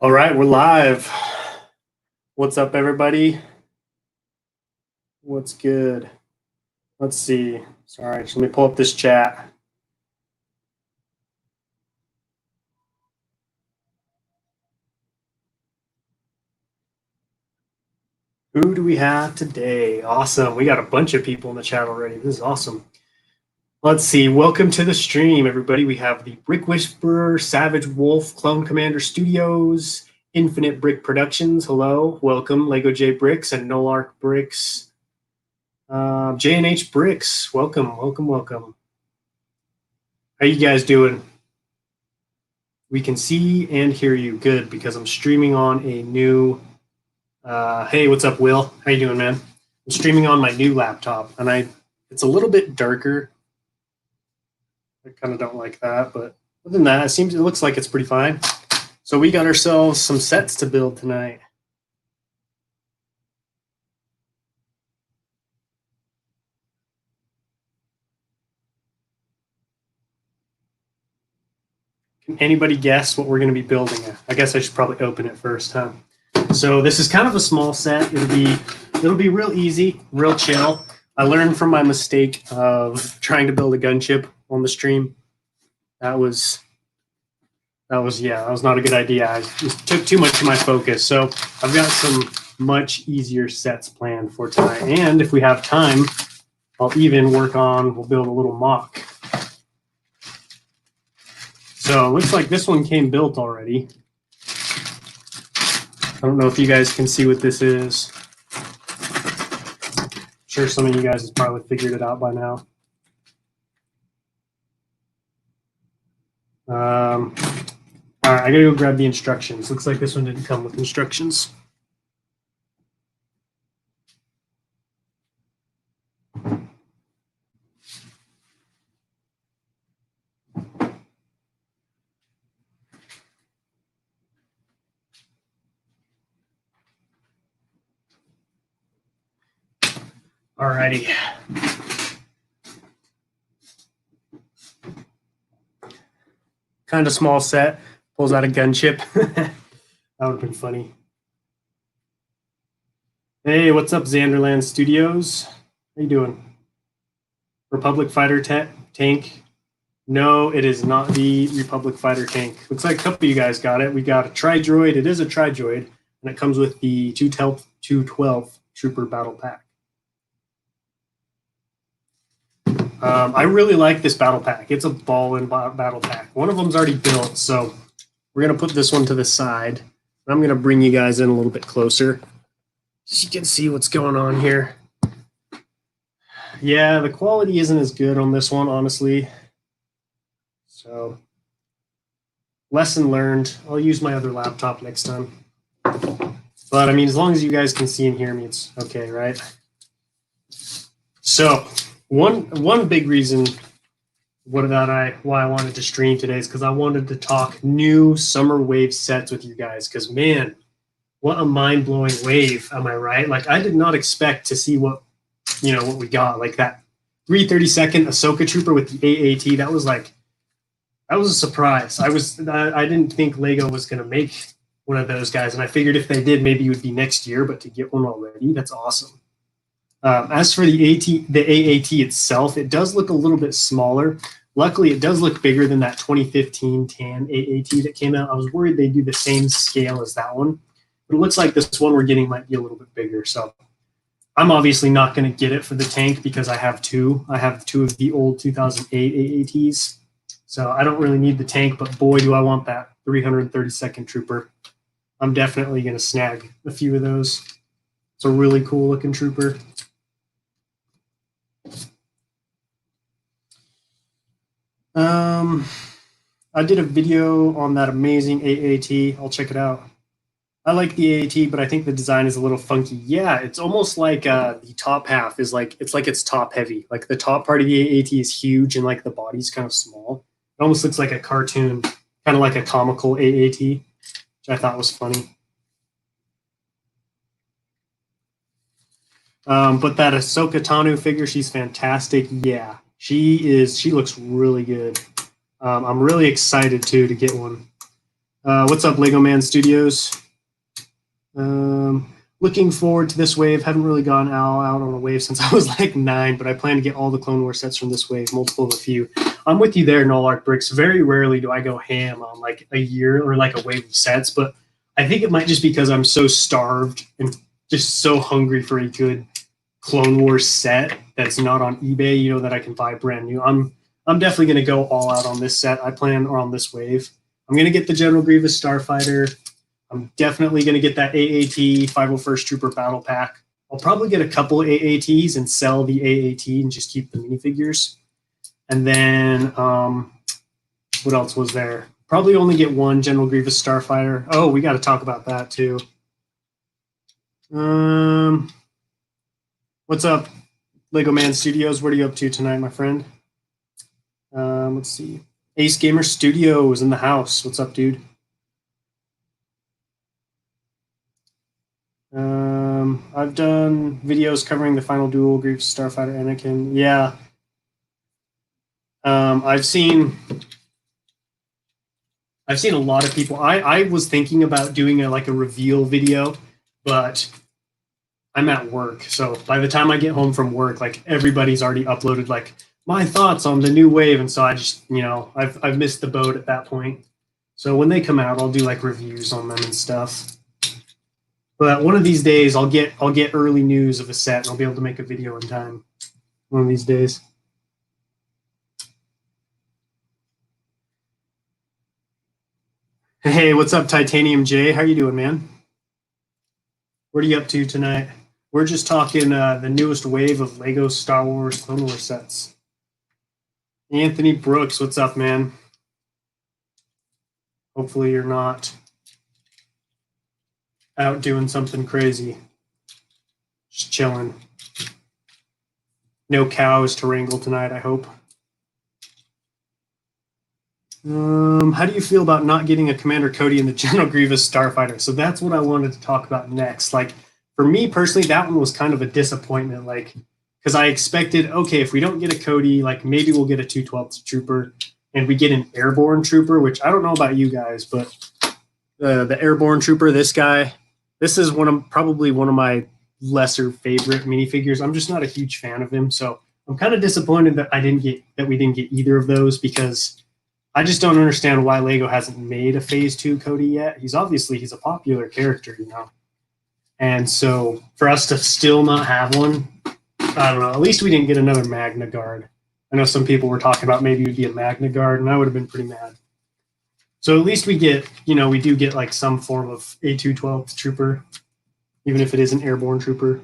All right, we're live. What's up, everybody? What's good? Let's see. Sorry, let me pull up this chat. Who do we have today? Awesome. We got a bunch of people in the chat already. This is awesome. Let's see. Welcome to the stream, everybody. We have the Brick Whisperer, Savage Wolf, Clone Commander Studios, Infinite Brick Productions. Hello. Welcome, Lego J Bricks and Nolark Bricks. J&H Bricks. Welcome, welcome, welcome. How you guys doing? We can see and hear you good because I'm streaming on a new hey, what's up, Will? How you doing, man? I'm streaming on my new laptop, and it's a little bit darker. I kind of don't like that, but other than that, it looks like it's pretty fine. So we got ourselves some sets to build tonight. Can anybody guess what we're going to be building? I guess I should probably open it first, huh? So this is kind of a small set. It'll be real easy, real chill. I learned from my mistake of trying to build a gunship on the stream. That was not a good idea. It took too much of my focus. So I've got some much easier sets planned for tonight. And if we have time, we'll build a little mock. So it looks like this one came built already. I don't know if you guys can see what this is. I'm sure some of you guys have probably figured it out by now. All right, I gotta go grab the instructions. Looks like this one didn't come with instructions. Alrighty. Kind of small set. Pulls out a gunship. That would have been funny. Hey, what's up, Xanderland Studios? How you doing? Republic Fighter tank. No, it is not the Republic Fighter tank. Looks like a couple of you guys got it. We got a Tri-Droid. It is a Tri-Droid, and it comes with the 212 Trooper Battle Pack. I really like this battle pack. It's a ball-in battle pack. One of them's already built, so we're going to put this one to the side. I'm going to bring you guys in a little bit closer so you can see what's going on here. Yeah, the quality isn't as good on this one, honestly. So, lesson learned. I'll use my other laptop next time. But, I mean, as long as you guys can see and hear me, it's okay, right? So, one big reason why I wanted to stream today is because I wanted to talk new summer wave sets with you guys. Because, man, what a mind-blowing wave, am I right? Like, I did not expect to see what we got. Like that 332nd Ahsoka Trooper with the AAT. That was a surprise. I didn't think Lego was going to make one of those guys, and I figured if they did, maybe it would be next year. But to get one already, that's awesome. As for the AAT itself, it does look a little bit smaller. Luckily, it does look bigger than that 2015 tan AAT that came out. I was worried they'd do the same scale as that one, but it looks like this one we're getting might be a little bit bigger. So I'm obviously not going to get it for the tank because I have two. I have two of the old 2008 AATs. So I don't really need the tank, but boy, do I want that 332nd Trooper. I'm definitely going to snag a few of those. It's a really cool looking trooper. I did a video on that amazing AAT. I'll check it out. I like the AAT, but I think the design is a little funky. Yeah, it's almost like the top half is it's top heavy. Like the top part of the AAT is huge and like the body's kind of small. It almost looks like a cartoon, kind of like a comical AAT, which I thought was funny. But that Ahsoka Tano figure, she's fantastic. Yeah, she looks really good. I'm really excited to get one. What's up, Lego Man Studios? Looking forward to this wave. Haven't really gone out on a wave since I was like 9, but I plan to get all the Clone Wars sets from this wave, multiple of a few. I'm with you there, Nolark Bricks. Very rarely do I go ham on like a year or like a wave of sets, but I think it might just because I'm so starved and just so hungry for a good Clone Wars set that's not on eBay, you know, that I can buy brand new. I'm definitely going to go all out on this set. I plan on this wave. I'm going to get the General Grievous Starfighter. I'm definitely going to get that AAT 501st Trooper Battle Pack. I'll probably get a couple AATs and sell the AAT and just keep the minifigures. And then what else was there? Probably only get one General Grievous Starfighter. Oh, we got to talk about that too. What's up, Lego Man Studios? What are you up to tonight, my friend? Let's see. Ace Gamer Studios in the house. What's up, dude? I've done videos covering the final duel, Grievous Starfighter, Anakin. Yeah. I've seen a lot of people. I was thinking about doing a reveal video, but I'm at work. So by the time I get home from work, like everybody's already uploaded like my thoughts on the new wave. And so I just, I've missed the boat at that point. So when they come out, I'll do like reviews on them and stuff. But one of these days I'll get early news of a set and I'll be able to make a video in time. One of these days. Hey, what's up, Titanium J? How you doing, man? What are you up to tonight? We're just talking the newest wave of Lego Star Wars Clone Wars sets. Anthony Brooks, what's up, man? Hopefully you're not out doing something crazy. Just chilling. No cows to wrangle tonight, I hope. How do you feel about not getting a Commander Cody in the General Grievous Starfighter? So that's what I wanted to talk about next. Like, for me personally, that one was kind of a disappointment. Like, because I expected, okay, if we don't get a Cody, like maybe we'll get a 212th Trooper, and we get an Airborne Trooper, which I don't know about you guys, but the Airborne Trooper, this guy, this is probably one of my lesser favorite minifigures. I'm just not a huge fan of him, so I'm kind of disappointed that we didn't get either of those, because I just don't understand why Lego hasn't made a Phase 2 Cody yet. He's a popular character, and so for us to still not have one, I don't know. At least we didn't get another Magna Guard. I know some people were talking about maybe it would be a Magna Guard, and I would have been pretty mad. So at least we do get like some form of A212 Trooper, even if it is an Airborne Trooper.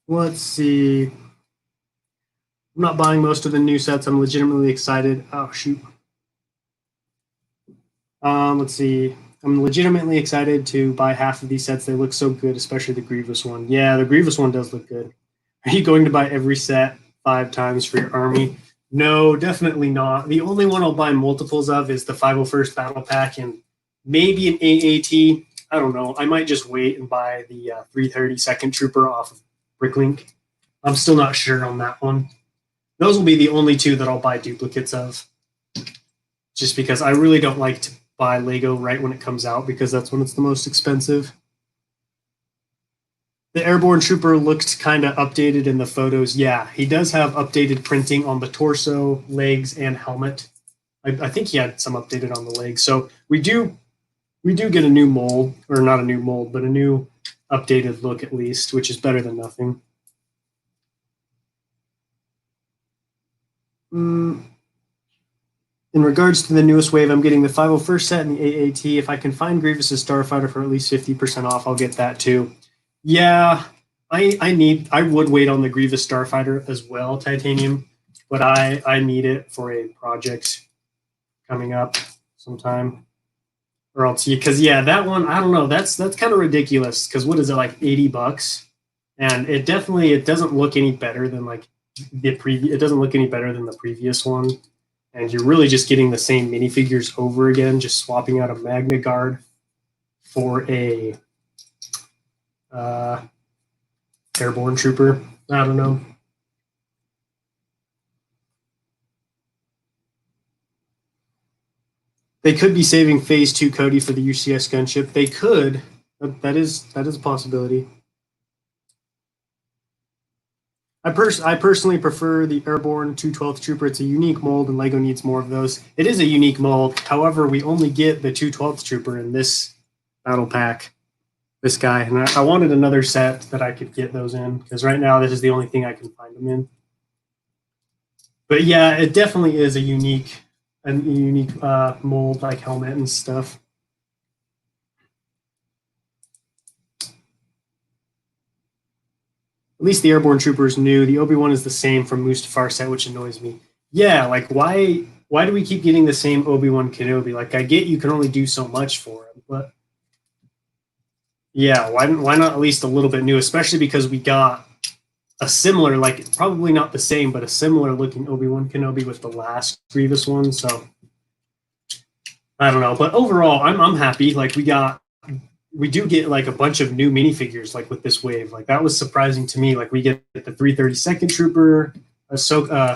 Let's see. I'm not buying most of the new sets. I'm legitimately excited. Oh, shoot. Let's see. I'm legitimately excited to buy half of these sets. They look so good, especially the Grievous one. Yeah, the Grievous one does look good. Are you going to buy every set 5 times for your army? No, definitely not. The only one I'll buy multiples of is the 501st Battle Pack and maybe an AAT. I don't know. I might just wait and buy the 332nd Trooper off of Bricklink. I'm still not sure on that one. Those will be the only 2 that I'll buy duplicates of, just because I really don't like to buy Lego right when it comes out, because that's when it's the most expensive. The Airborne Trooper looked kind of updated in the photos. Yeah, he does have updated printing on the torso, legs, and helmet. I think he had some updated on the legs. So we do get a new mold, or not a new mold, but a new updated look at least, which is better than nothing. In regards to the newest wave, I'm getting the 501st set and the AAT. If I can find Grievous's Starfighter for at least 50% off, I'll get that too. Yeah, I would wait on the Grievous Starfighter as well, Titanium, but I need it for a project coming up sometime. Or else, because that one, I don't know, that's kind of ridiculous, because what is it, like $80? And it doesn't look any better than like it doesn't look any better than the previous one. And you're really just getting the same minifigures over again, just swapping out a Magna Guard for a Airborne Trooper. I don't know. They could be saving Phase 2 Cody for the UCS gunship. They could. That is a possibility. I personally prefer the Airborne 212th Trooper. It's a unique mold, and LEGO needs more of those. It is a unique mold. However, we only get the 212th Trooper in this battle pack, this guy. And I wanted another set that I could get those in, because right now this is the only thing I can find them in. But yeah, it definitely is a unique mold, like helmet and stuff. At least the Airborne Trooper is new. The Obi-Wan is the same from Mustafar set, which annoys me. Yeah, like why do we keep getting the same Obi-Wan Kenobi? Like I get you can only do so much for him, but yeah, why not at least a little bit new? Especially because we got a similar, like probably not the same, but a similar looking Obi-Wan Kenobi with the last Grievous one. So I don't know, but overall, I'm happy. Like we do get like a bunch of new minifigures like with this wave. Like that was surprising to me. Like we get the 332nd Trooper, Ahsoka,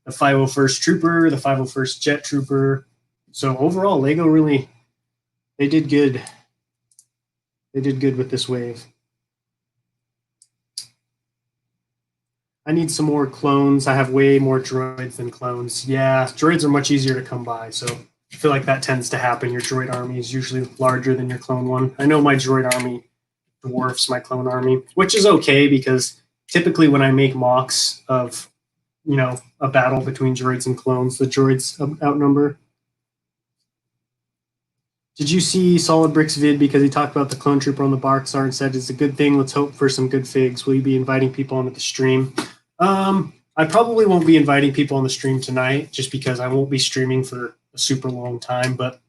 the 501st Trooper, the 501st Jet Trooper. So overall, LEGO really, they did good. They did good with this wave. I need some more clones. I have way more droids than clones. Yeah, droids are much easier to come by, so I feel like that tends to happen. Your droid army is usually larger than your clone one. I know my droid army dwarfs my clone army, which is okay because typically when I make mocks of, you know, a battle between droids and clones, the droids outnumber. Did you see Solid Brick's vid because he talked about the clone trooper on the Boxar and said it's a good thing, let's hope for some good figs. Will you be inviting people onto the stream? I probably won't be inviting people on the stream tonight just because I won't be streaming for a super long time, but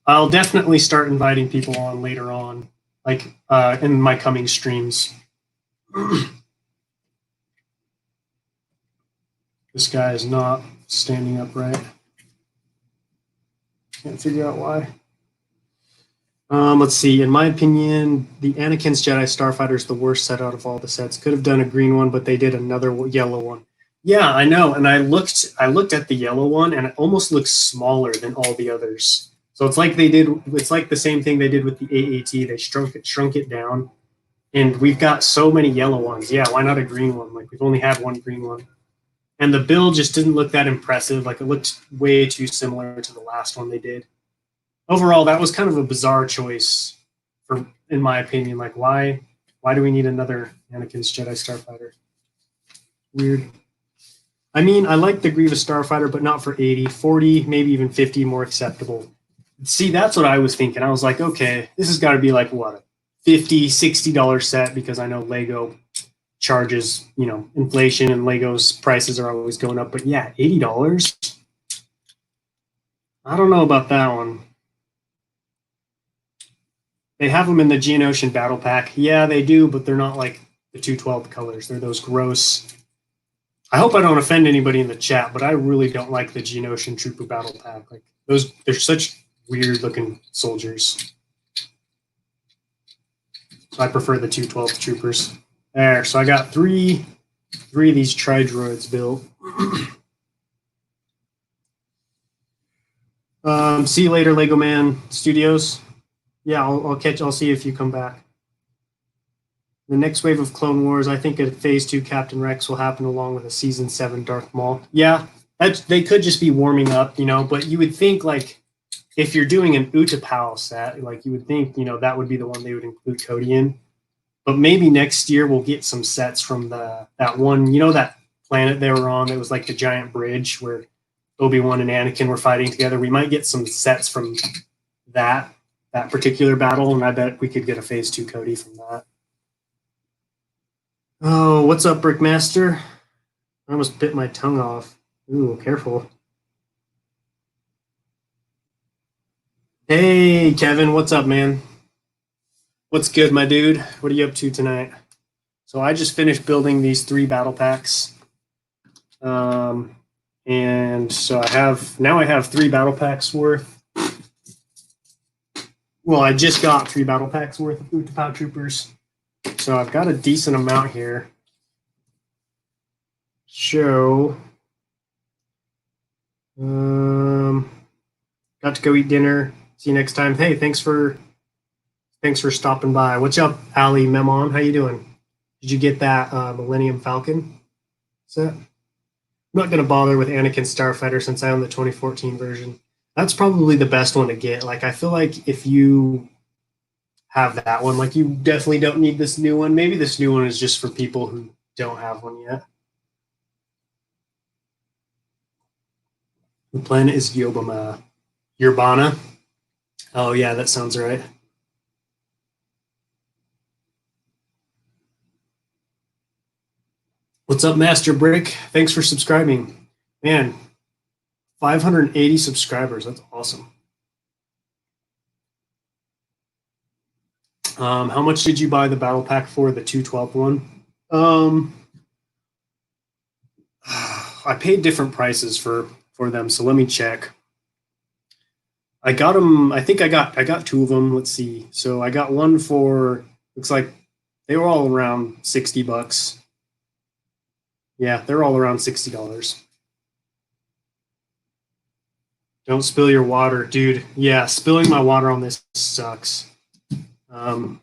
I'll definitely start inviting people on later on, like in my coming streams. This guy is not standing upright. Can't figure out why. Let's see. In my opinion, the Anakin's Jedi Starfighter is the worst set out of all the sets. Could have done a green one, but they did another yellow one. Yeah, I know. And I looked at the yellow one, and it almost looks smaller than all the others. So it's like it's like the same thing they did with the AAT. They shrunk it down, and we've got so many yellow ones. Yeah, why not a green one? Like we've only had one green one, and the build just didn't look that impressive. Like it looked way too similar to the last one they did. Overall, that was kind of a bizarre choice, in my opinion. Like, why do we need another Anakin's Jedi Starfighter? Weird. I mean, I like the Grievous Starfighter, but not for 80, 40, maybe even 50 more acceptable. See, that's what I was thinking. I was like, okay, this has got to be like what, a $50, $60 set because I know LEGO charges, you know, inflation and LEGO's prices are always going up. But yeah, $80. I don't know about that one. They have them in the Geonosian Battle Pack. Yeah, they do, but they're not like the 212 colors. They're those gross. I hope I don't offend anybody in the chat, but I really don't like the Geonosian Trooper Battle Pack. Like those, they're such weird looking soldiers. So I prefer the 212 Troopers. There, so I got three of these Tri-Droids built. See you later, Lego Man Studios. Yeah, I'll see if you come back. The next wave of Clone Wars, I think a Phase 2 Captain Rex will happen along with a Season 7 Darth Maul. Yeah, they could just be warming up, you know, but you would think, like, if you're doing an Utapau set, like, you would think, you know, that would be the one they would include Cody in. But maybe next year we'll get some sets from that one, you know, that planet they were on. It was like the giant bridge where Obi-Wan and Anakin were fighting together. We might get some sets from that particular battle, and I bet we could get a Phase 2 Cody from that. Oh, what's up, Brickmaster? I almost bit my tongue off. Ooh, careful. Hey, Kevin, what's up, man? What's good, my dude? What are you up to tonight? So I just finished building these 3 battle packs. And so I have 3 battle packs worth. Well, I just got 3 battle packs worth of Utapau Troopers. So I've got a decent amount here. So Got to go eat dinner. See you next time. Hey, thanks for stopping by. What's up, Ali Memon? How you doing? Did you get that Millennium Falcon set? I'm not gonna bother with Anakin Starfighter since I own the 2014 version. That's probably the best one to get. Like, I feel like if you have that one, like, you definitely don't need this new one. Maybe this new one is just for people who don't have one yet. The planet is Yobama. Urbana. Oh yeah, that sounds right. What's up, Master Brick? Thanks for subscribing. Man, 580 subscribers. That's awesome. How much did you buy the battle pack for, the 212 one? I paid different prices for them, so let me check. I got them. I think I got two of them. Let's see. So I got one for, looks like they were all around $60. Yeah, they're all around $60. Don't spill your water, dude. Yeah, spilling my water on this sucks. So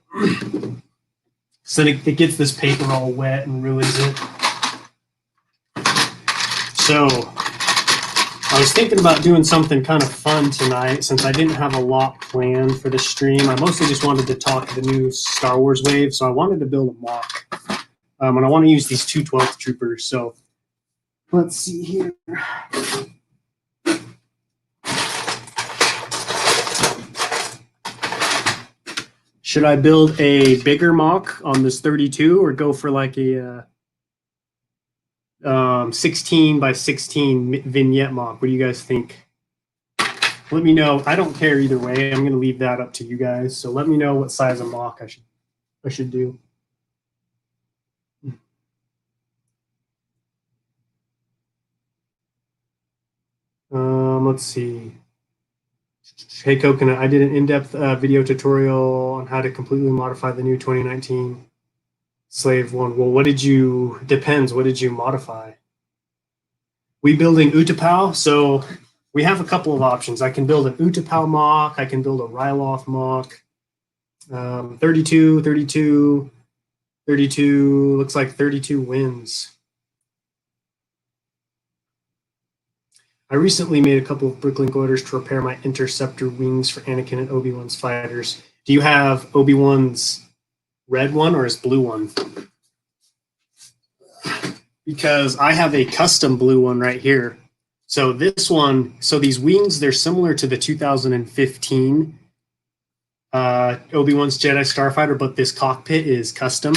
then it gets this paper all wet and ruins it. So I was thinking about doing something kind of fun tonight since I didn't have a lot planned for the stream. I mostly just wanted to talk the new Star Wars wave, so I wanted to build a mock. And I want to use these 212th troopers. So let's see here. Should I build a bigger mock on this 32 or go for like a 16 by 16 vignette mock? What do you guys think? Let me know. I don't care either way. I'm going to leave that up to you guys. So let me know what size of mock I should do. Let's see. Hey, Coconut, I did an in-depth video tutorial on how to completely modify the new 2019 Slave 1. Well, depends. What did you modify? We building Utapau, so we have a couple of options. I can build an Utapau mock. I can build a Ryloth mock. 32, 32, 32, looks like 32 wins. I recently made a couple of Bricklink orders to repair my interceptor wings for Anakin and Obi-Wan's fighters. Do you have Obi-Wan's red one or his blue one? Because I have a custom blue one right here. So this one, so these wings, they're similar to the 2015 Obi-Wan's Jedi Starfighter, but this cockpit is custom.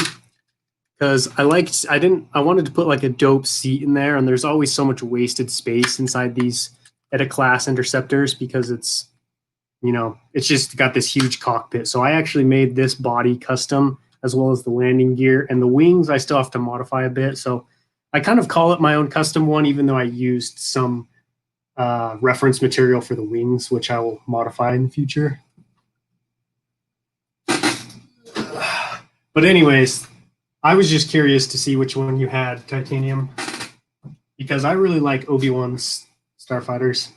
Because I wanted to put like a dope seat in there, and there's always so much wasted space inside these Eta-class interceptors because it's just got this huge cockpit. So I actually made this body custom as well as the landing gear, and the wings I still have to modify a bit. So I kind of call it my own custom one, even though I used some reference material for the wings, which I will modify in the future. But anyways, I was just curious to see which one you had, Titanium, because I really like Obi-Wan's Starfighters.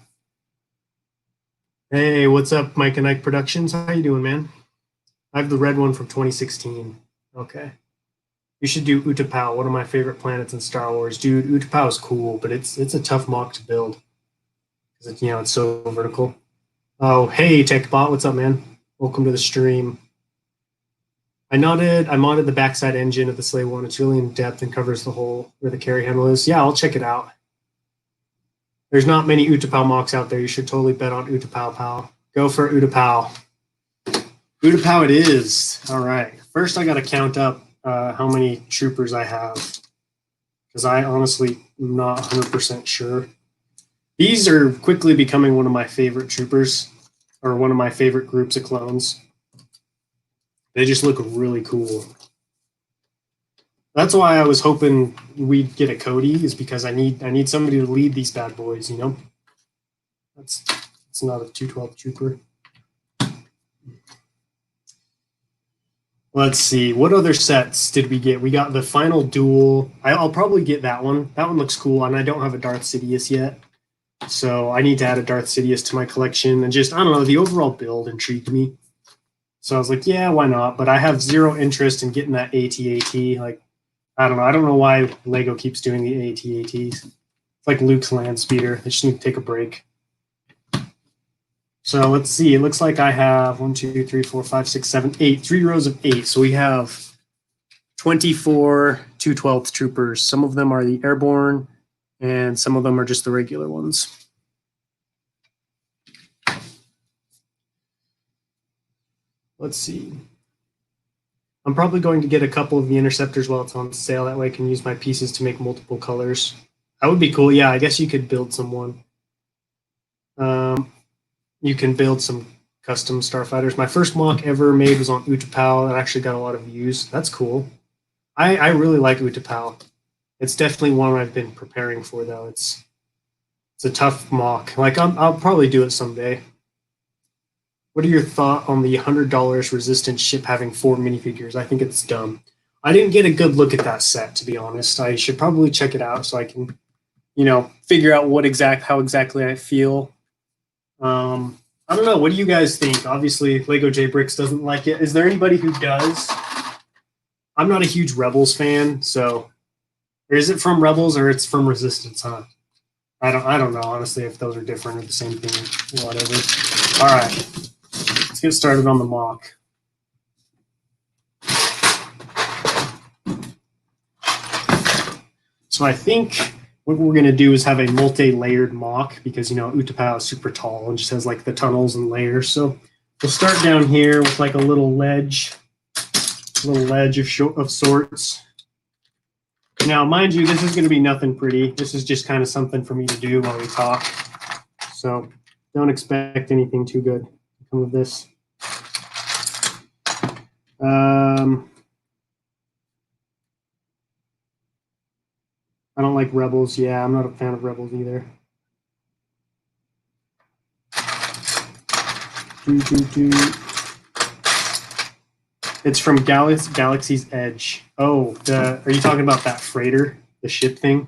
Hey, what's up, Mike and Ike Productions? How you doing, man? I have the red one from 2016. Okay. You should do Utapau, one of my favorite planets in Star Wars. Dude, Utapau is cool, but it's a tough mock to build because it's so vertical. Oh, hey, TechBot, what's up, man? Welcome to the stream. I modded the backside engine of the Slave 1. It's really in depth and covers the hole where the carry handle is. Yeah, I'll check it out. There's not many Utapau mocks out there. You should totally bet on Utapau, pal. Go for Utapau. Utapau it is. All right. First, I got to count up how many troopers I have because I honestly am not 100% sure. These are quickly becoming one of my favorite troopers, or one of my favorite groups of clones. They just look really cool. That's why I was hoping we'd get a Cody, is because I need somebody to lead these bad boys, It's not a 212 trooper. Let's see. What other sets did we get? We got the final duel. I'll probably get that one. That one looks cool, and I don't have a Darth Sidious yet. So I need to add a Darth Sidious to my collection, and just, I don't know, the overall build intrigued me. So I was like, yeah, why not? But I have zero interest in getting that AT-AT. Like, I don't know why Lego keeps doing the AT-ATs. It's like Luke's land speeder. They just need to take a break. So let's see. It looks like I have 1, 2, 3, 4, 5, 6, 7, 8. 3 rows of 8. So we have 24 212th troopers. Some of them are the airborne, and some of them are just the regular ones. Let's see. I'm probably going to get a couple of the interceptors while it's on sale. That way I can use my pieces to make multiple colors. That would be cool. Yeah, I guess you could build someone. You can build some custom starfighters. My first mock ever made was on Utapau. That actually got a lot of views. That's cool. I really like Utapau. It's definitely one I've been preparing for, though. It's a tough mock. Like, I'll probably do it someday. What are your thoughts on the $100 resistance ship having 4 minifigures? I think it's dumb. I didn't get a good look at that set, to be honest. I should probably check it out so I can, figure out how exactly I feel. I don't know. What do you guys think? Obviously, Lego J Bricks doesn't like it. Is there anybody who does? I'm not a huge Rebels fan, so or is it from Rebels or it's from Resistance? Huh? I don't know honestly if those are different or the same thing. Whatever. All right. Let's get started on the mock. So I think what we're going to do is have a multi-layered mock because, Utapau is super tall and just has like the tunnels and layers. So we'll start down here with like a little ledge of sorts. Now, mind you, this is going to be nothing pretty. This is just kind of something for me to do while we talk. So don't expect anything too good to come of this. I don't like Rebels. Yeah, I'm not a fan of Rebels either. It's from Galaxy's Edge. Oh, are you talking about that freighter, the ship thing?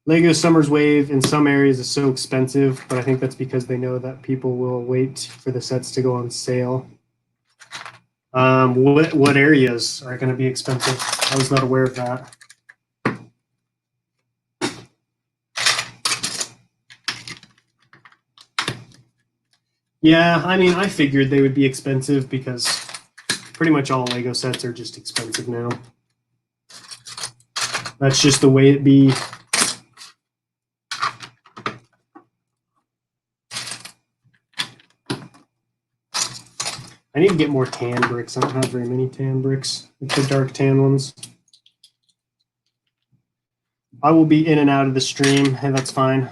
Lego Summer's Wave in some areas is so expensive, but I think that's because they know that people will wait for the sets to go on sale. What areas are going to be expensive? I was not aware of that. Yeah, I mean, I figured they would be expensive because pretty much all Lego sets are just expensive now. That's just the way it be. I need to get more tan bricks. I don't have very many tan bricks. It's the dark tan ones. I will be in and out of the stream, and that's fine.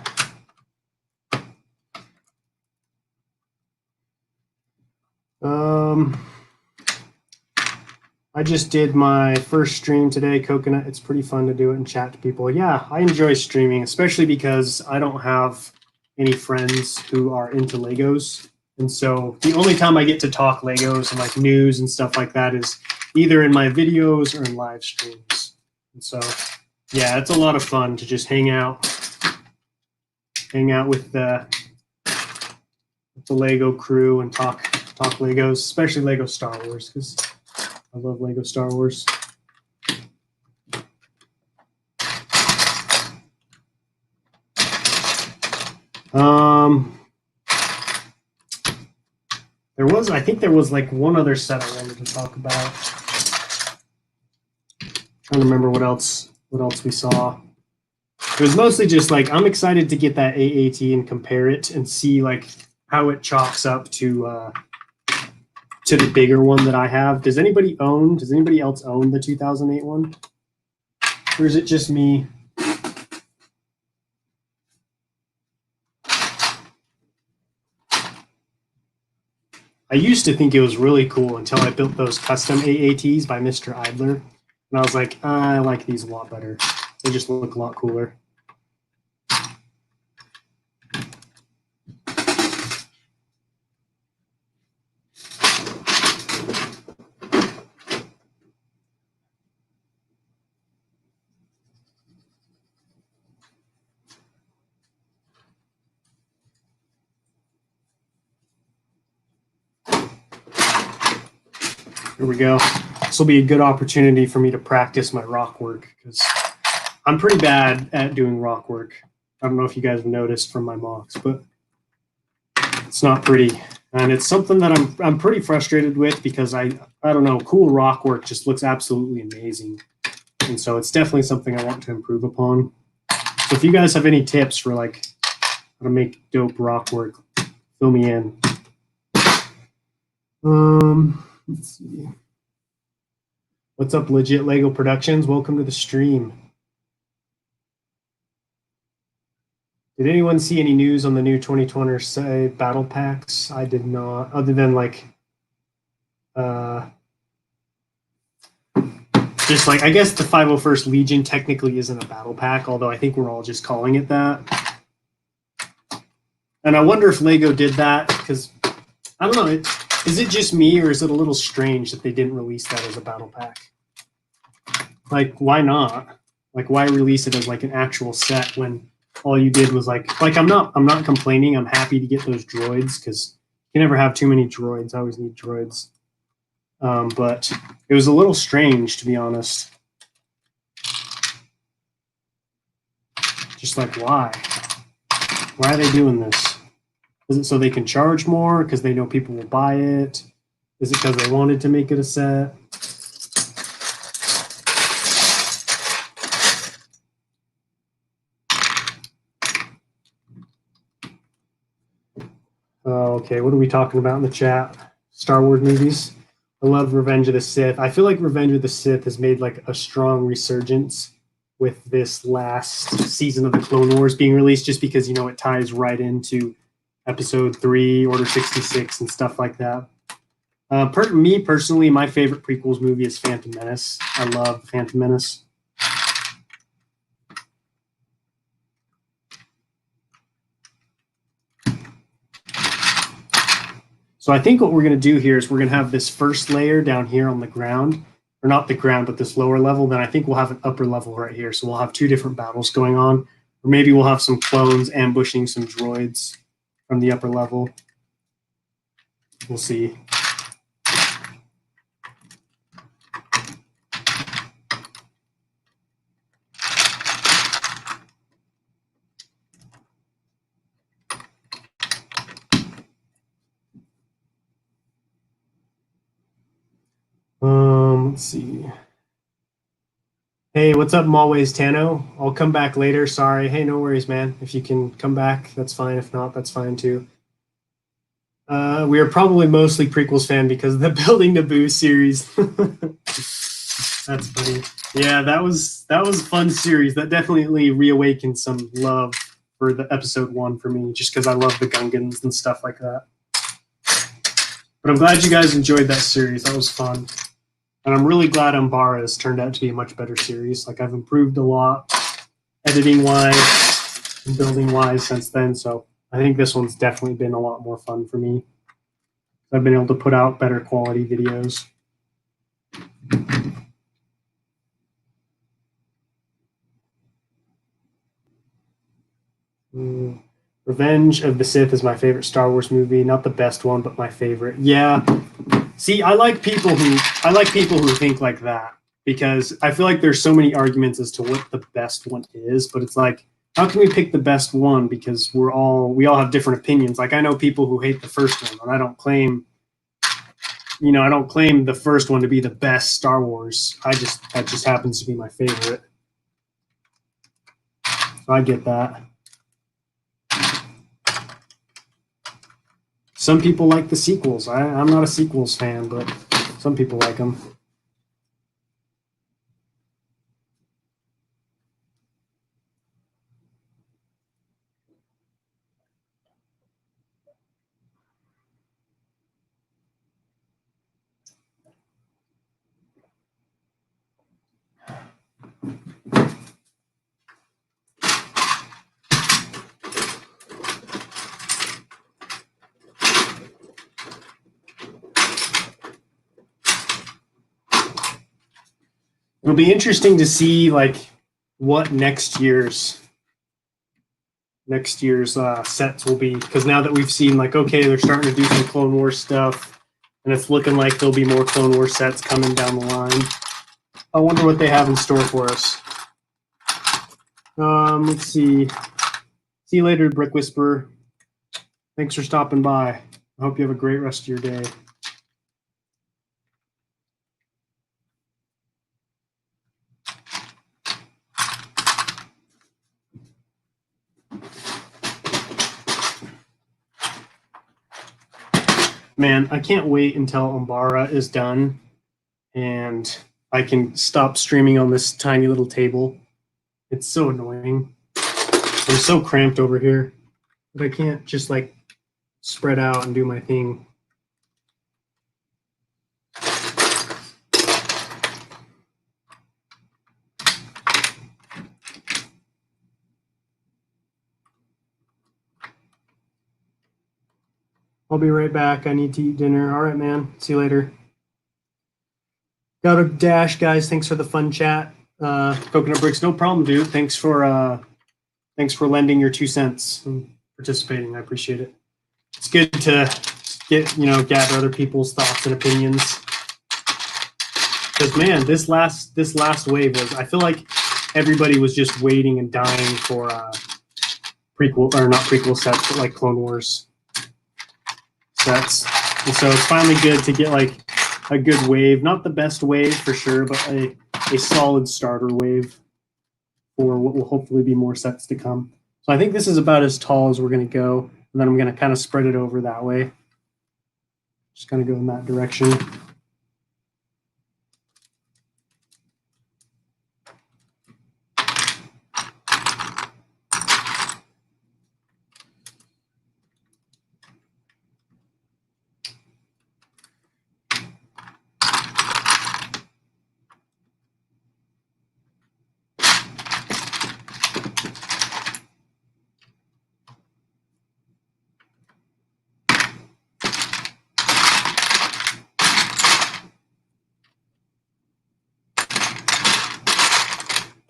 I just did my first stream today, Coconut. It's pretty fun to do it and chat to people. Yeah, I enjoy streaming, especially because I don't have any friends who are into Legos. And so the only time I get to talk Legos and like news and stuff like that is either in my videos or in live streams. And so, yeah, it's a lot of fun to just hang out with the Lego crew and talk Legos, especially Lego Star Wars, because I love Lego Star Wars. I think there was like one other set I wanted to talk about. Trying to remember what else we saw. It was mostly just like I'm excited to get that AAT and compare it and see like how it chalks up to the bigger one that I have. Does anybody else own the 2008 one? Or is it just me? I used to think it was really cool until I built those custom AATs by Mr. Idler. And I was like, I like these a lot better. They just look a lot cooler. Here we go. This will be a good opportunity for me to practice my rock work because I'm pretty bad at doing rock work. I don't know if you guys have noticed from my mocks, but it's not pretty. And it's something that I'm pretty frustrated with because I don't know, cool rock work just looks absolutely amazing. And so it's definitely something I want to improve upon. So if you guys have any tips for like how to make dope rock work, fill me in. Let's see. What's up, Legit Lego Productions? Welcome to the stream. Did anyone see any news on the new 2020 battle packs? I did not, other than like, just like, I guess the 501st Legion technically isn't a battle pack, although I think we're all just calling it that. And I wonder if Lego did that because, I don't know, is it just me or is it a little strange that they didn't release that as a battle pack? Like, why not? Like, why release it as like an actual set when all you did was like I'm not complaining. I'm happy to get those droids because you can never have too many droids. I always need droids. But it was a little strange, to be honest. Just like, why? Why are they doing this? Is it so they can charge more because they know people will buy it? Is it because they wanted to make it a set? Okay, what are we talking about in the chat? Star Wars movies. I love Revenge of the Sith. I feel like Revenge of the Sith has made like a strong resurgence with this last season of the Clone Wars being released, just because, you know, it ties right into Episode 3, Order 66, and stuff like that. Me personally, my favorite prequels movie is Phantom Menace. I love Phantom Menace. So I think what we're going to do here is we're going to have this first layer down here on the ground, or not the ground, but this lower level. Then I think we'll have an upper level right here. So we'll have two different battles going on, or maybe we'll have some clones ambushing some droids from the upper level. We'll see. Let's see. Hey, what's up, Malways Tano? I'll come back later. Sorry. Hey, no worries, man. If you can come back, that's fine. If not, that's fine too. We are probably mostly prequels fan because of the Building Naboo series. That's funny. Yeah, that was a fun series. That definitely reawakened some love for the episode 1 for me, just because I love the Gungans and stuff like that. But I'm glad you guys enjoyed that series. That was fun. And I'm really glad Umbara has turned out to be a much better series. Like, I've improved a lot, editing-wise and building-wise since then. So I think this one's definitely been a lot more fun for me. I've been able to put out better quality videos. Revenge of the Sith is my favorite Star Wars movie. Not the best one, but my favorite. Yeah. See, I like people who think like that, because I feel like there's so many arguments as to what the best one is, but it's like, how can we pick the best one? Because we all have different opinions. Like, I know people who hate the first one, and I don't claim the first one to be the best Star Wars. That just happens to be my favorite. So I get that. Some people like the sequels. I'm not a sequels fan, but some people like them. It'll be interesting to see like what next year's sets will be, because now that we've seen, like, okay, they're starting to do some Clone Wars stuff, and it's looking like there'll be more Clone Wars sets coming down the line. I wonder what they have in store for us. Let's see. See you later, Brick Whisperer. Thanks for stopping by. I hope you have a great rest of your day. Man, I can't wait until Umbara is done and I can stop streaming on this tiny little table. It's so annoying. I'm so cramped over here that I can't just like spread out and do my thing. I'll be right back. I need to eat dinner. All right, man. See you later. Got a dash, guys. Thanks for the fun chat. Coconut Bricks, no problem, dude. Thanks for lending your 2 cents and participating. I appreciate it. It's good to gather other people's thoughts and opinions. Because man, this last wave was, I feel like everybody was just waiting and dying for prequel, or not prequel sets, but like Clone Wars sets. And so it's finally good to get like a good wave, not the best wave for sure, but a solid starter wave for what will hopefully be more sets to come. So I think this is about as tall as we're going to go, and then I'm going to kind of spread it over that way. Just kind of go in that direction.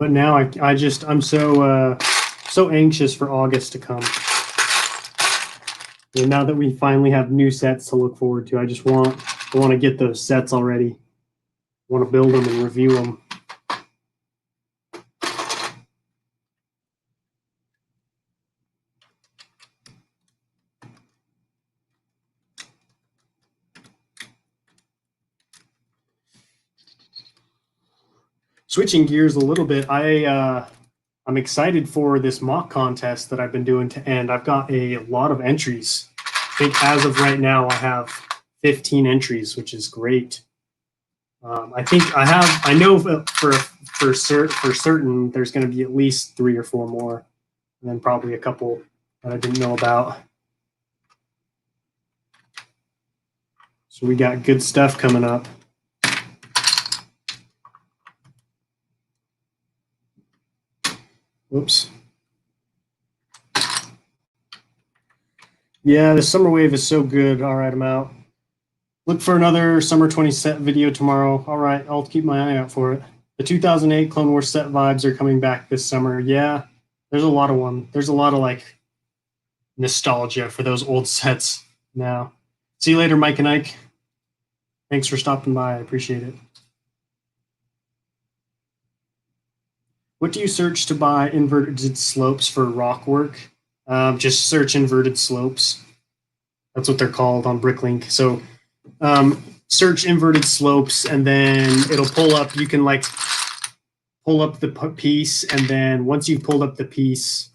But now I'm so anxious for August to come. And now that we finally have new sets to look forward to, I want to get those sets already. I want to build them and review them. Switching gears a little bit, I'm excited for this mock contest that I've been doing to end. I've got a lot of entries. I think as of right now, I have 15 entries, which is great. I know for certain there's going to be at least 3 or 4 more, and then probably a couple that I didn't know about. So we got good stuff coming up. Whoops. Yeah, the summer wave is so good. All right, I'm out. Look for another Summer 20 set video tomorrow. All right, I'll keep my eye out for it. The 2008 Clone Wars set vibes are coming back this summer. Yeah, there's a lot of one. There's a lot of like nostalgia for those old sets now. See you later, Mike and Ike. Thanks for stopping by. I appreciate it. What do you search to buy inverted slopes for rock work? Just search inverted slopes. That's what they're called on Bricklink. So search inverted slopes, and then it'll pull up. You can like pull up the piece, and then once you've pulled up the piece,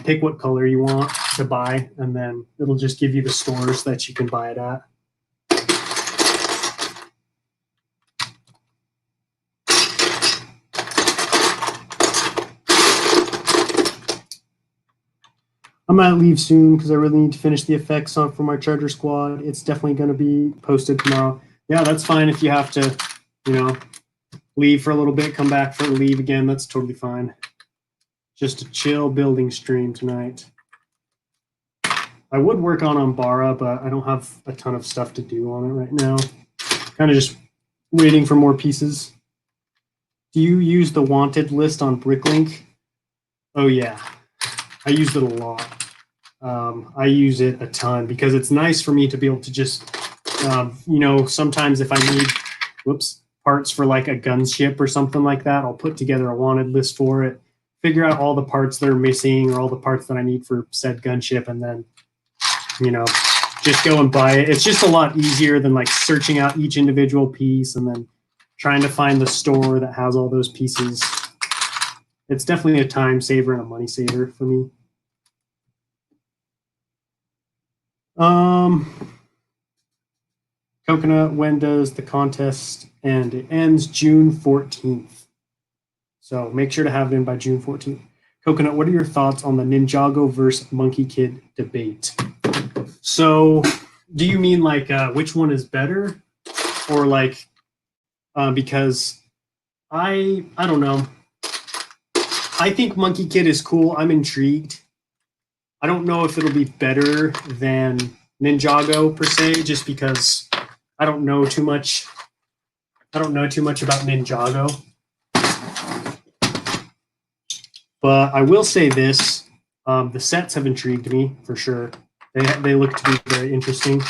pick what color you want to buy, and then it'll just give you the stores that you can buy it at. I might leave soon because I really need to finish the effects on from our Charger Squad. It's definitely going to be posted tomorrow. Yeah, that's fine if you have to, leave for a little bit, come back for leave again. That's totally fine. Just a chill building stream tonight. I would work on Umbara, but I don't have a ton of stuff to do on it right now. Kind of just waiting for more pieces. Do you use the wanted list on Bricklink? Oh, yeah. I use it a lot. I use it a ton because it's nice for me to be able to just You know, sometimes if I need, parts for like a gunship or something like that, I'll put together a wanted list for it, figure out all the parts that are missing or all the parts that I need for said gunship, and then, you know, just go and buy it. It's just a lot easier than like searching out each individual piece and then trying to find the store that has all those pieces. It's definitely a time saver and a money saver for me. Coconut, when does the contest end? It ends June 14th. So make sure to have it in by June 14th. Coconut, what are your thoughts on the Ninjago versus Monkey Kid debate? So do you mean like which one is better? Or like because I don't know. I think Monkey Kid is cool. I'm intrigued. I don't know if it'll be better than Ninjago per se, just because I don't know too much. I don't know too much about Ninjago. But I will say this: the sets have intrigued me for sure. They look to be very interesting.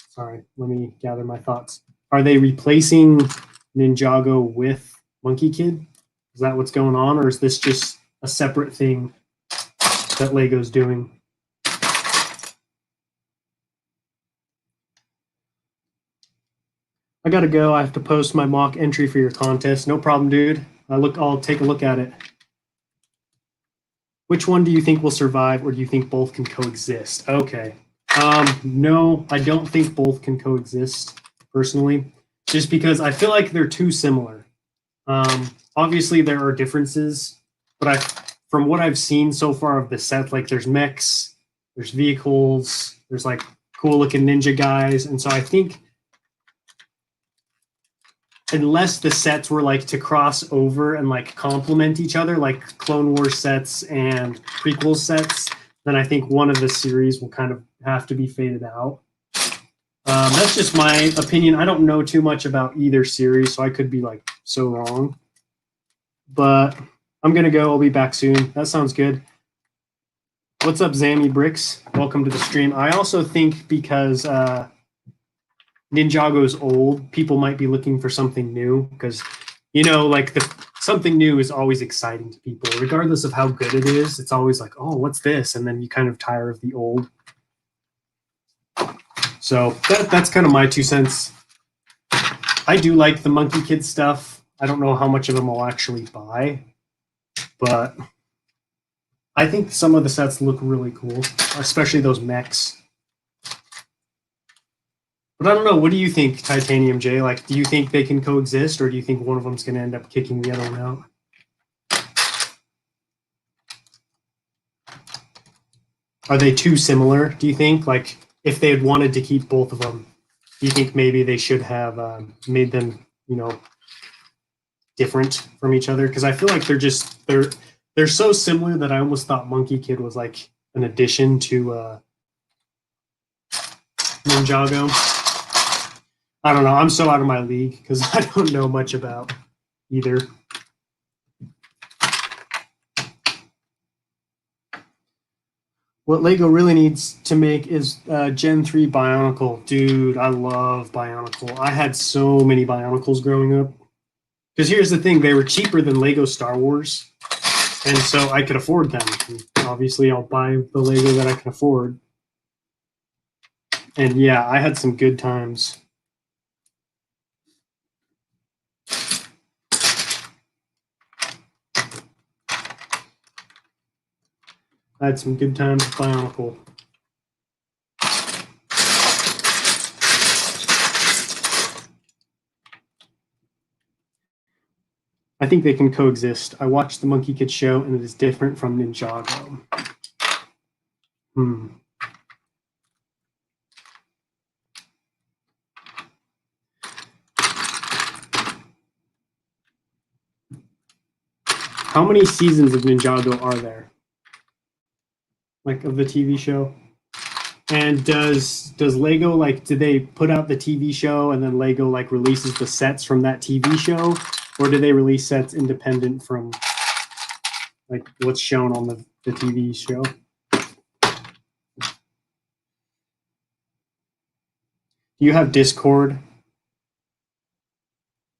Sorry, let me gather my thoughts. Are they replacing Ninjago with Monkey Kid? Is that what's going on, or is this just a separate thing that Lego's doing? I gotta go. I have to post my mock entry for your contest. No problem, dude. I'll take a look at it. Which one do you think will survive, or do you think both can coexist? Okay. No, I don't think both can coexist, personally, just because I feel like they're too similar. Obviously, there are differences, but from what I've seen so far of the set, like there's mechs, there's vehicles, there's like cool looking ninja guys, and so I think unless the sets were like to cross over and like complement each other, like Clone Wars sets and prequel sets, then I think one of the series will kind of have to be faded out. That's just my opinion. I don't know too much about either series, so I could be like so wrong. But I'm gonna go. I'll be back soon. That sounds good. What's up, Zammy Bricks? Welcome to the stream. I also think because Ninjago's old, people might be looking for something new because, you know, like something new is always exciting to people, regardless of how good it is. It's always like, oh, what's this? And then you kind of tire of the old. So that's kind of my 2 cents. I do like the Monkey Kid stuff. I don't know how much of them I'll actually buy, but I think some of the sets look really cool, especially those mechs. But I don't know. What do you think, Titanium J? Like, do you think they can coexist, or do you think one of them's going to end up kicking the other one out? Are they too similar, do you think? Like, if they had wanted to keep both of them, do you think maybe they should have made them, you know, different from each other? Because I feel like they're so similar that I almost thought Monkey Kid was like an addition to Ninjago. I don't know. I'm so out of my league because I don't know much about either. What Lego really needs to make is Gen 3 Bionicle. Dude, I love Bionicle. I had so many Bionicles growing up. Because here's the thing, they were cheaper than Lego Star Wars. And so I could afford them. And obviously, I'll buy the Lego that I can afford. And yeah, I had some good times. I had some good times with Bionicle. I think they can coexist. I watched the Monkey Kid show, and it is different from Ninjago. How many seasons of Ninjago are there? Like, of the TV show? And does Lego, like, do they put out the TV show and then Lego, like, releases the sets from that TV show? Or do they release sets independent from, like, what's shown on the TV show? Do you have Discord?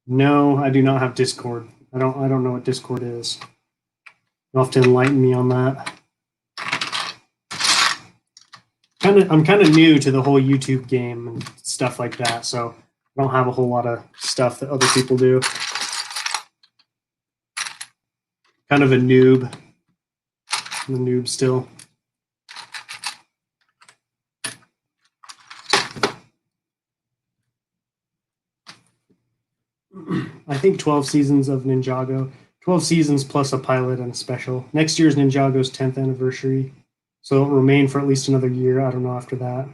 No, I do not have Discord. I don't know what Discord is. You'll have to enlighten me on that. I'm kind of new to the whole YouTube game and stuff like that, so I don't have a whole lot of stuff that other people do. Kind of a noob. I'm a noob still. I think 12 seasons of Ninjago. 12 seasons plus a pilot and a special. Next year's Ninjago's 10th anniversary. So it'll remain for at least another year. I don't know after that.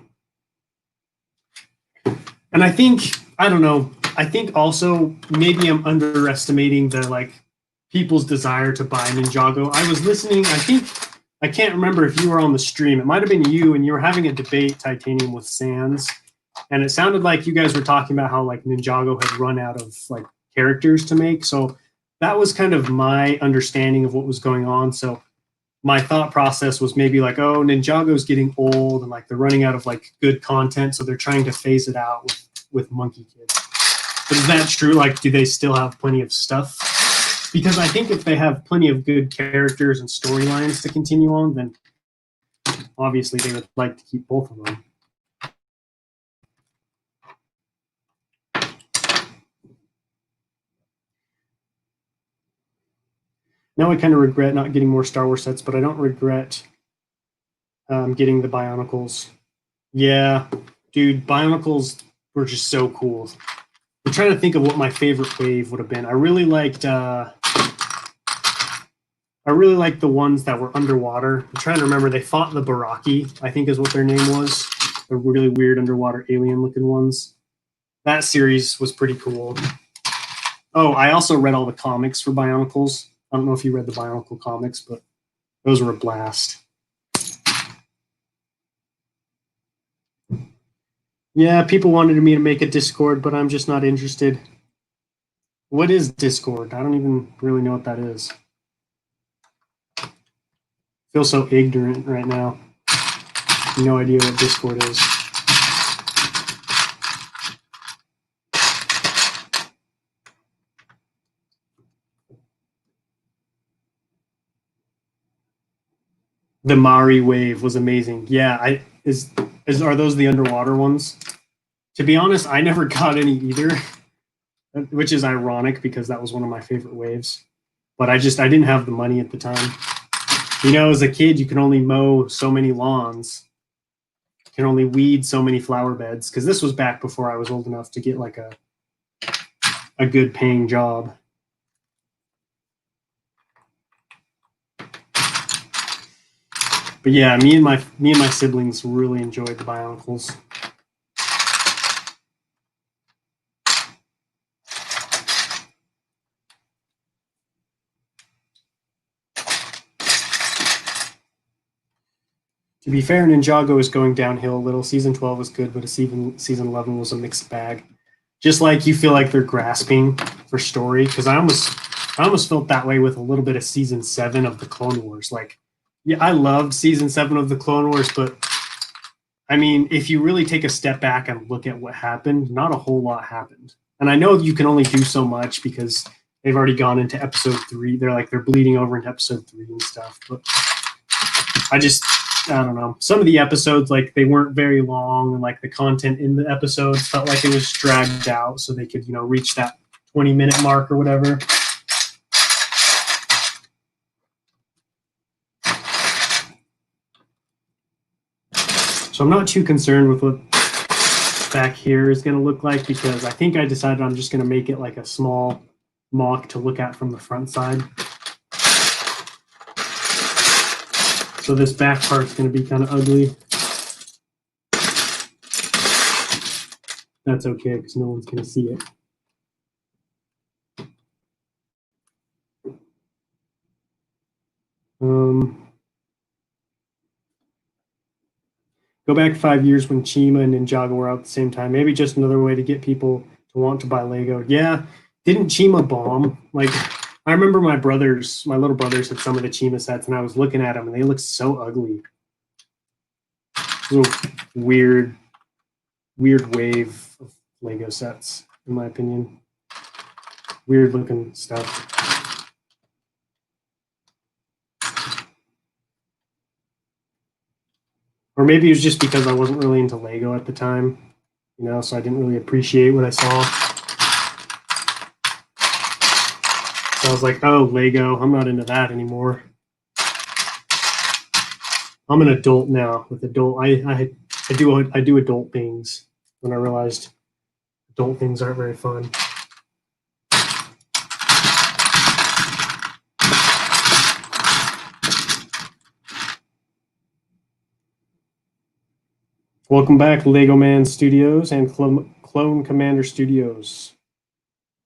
And I think, I don't know, I think also maybe I'm underestimating the like people's desire to buy Ninjago. I was listening, I can't remember if you were on the stream. It might have been you, and you were having a debate, Titanium, with Sans. And it sounded like you guys were talking about how like Ninjago had run out of like characters to make. So that was kind of my understanding of what was going on. So my thought process was maybe like, oh, Ninjago's getting old and like they're running out of like good content, so they're trying to phase it out with Monkey Kid. But is that true? Like, do they still have plenty of stuff? Because I think if they have plenty of good characters and storylines to continue on, then obviously they would like to keep both of them. Now I kind of regret not getting more Star Wars sets, but I don't regret getting the Bionicles. Yeah, dude, Bionicles were just so cool. I'm trying to think of what my favorite wave would have been. I really liked the ones that were underwater. I'm trying to remember. They fought the Baraki, I think is what their name was. The really weird underwater alien-looking ones. That series was pretty cool. Oh, I also read all the comics for Bionicles. I don't know if you read the Bionicle comics, but those were a blast. Yeah, people wanted me to make a Discord, but I'm just not interested. What is Discord? I don't even really know what that is. I feel so ignorant right now. No idea what Discord is. The Mari wave was amazing. Yeah, are those the underwater ones? To be honest, I never got any either, which is ironic because that was one of my favorite waves. But I didn't have the money at the time. You know, as a kid, you can only mow so many lawns. You can only weed so many flower beds, because this was back before I was old enough to get like a good paying job. But yeah, me and my siblings really enjoyed the Bionicles. To be fair, Ninjago is going downhill a little. Season 12 was good, but season 11 was a mixed bag. Just like you feel like they're grasping for story, because I almost felt that way with a little bit of season 7 of the Clone Wars. Like, yeah, I loved season 7 of the Clone Wars, but I mean, if you really take a step back and look at what happened, not a whole lot happened. And I know you can only do so much because they've already gone into episode 3. They're bleeding over into episode 3 and stuff. But I don't know. Some of the episodes, like, they weren't very long, and like the content in the episodes felt like it was dragged out so they could, reach that 20-minute mark or whatever. So I'm not too concerned with what back here is going to look like, because I think I decided I'm just going to make it like a small mock to look at from the front side. So this back part's going to be kind of ugly. That's okay, because no one's going to see it. Go back 5 years when Chima and Ninjago were out at the same time. Maybe just another way to get people to want to buy Lego. Yeah, didn't Chima bomb? Like, I remember my little brothers had some of the Chima sets, and I was looking at them, and they looked so ugly. Little weird weird wave of Lego sets, in my opinion. Weird looking stuff. Or maybe it was just because I wasn't really into Lego at the time, you know, so I didn't really appreciate what I saw. So I was like, oh, Lego, I'm not into that anymore. I'm an adult now. With adult, I do adult things when I realized adult things aren't very fun. Welcome back, Lego Man Studios and Clone Commander Studios.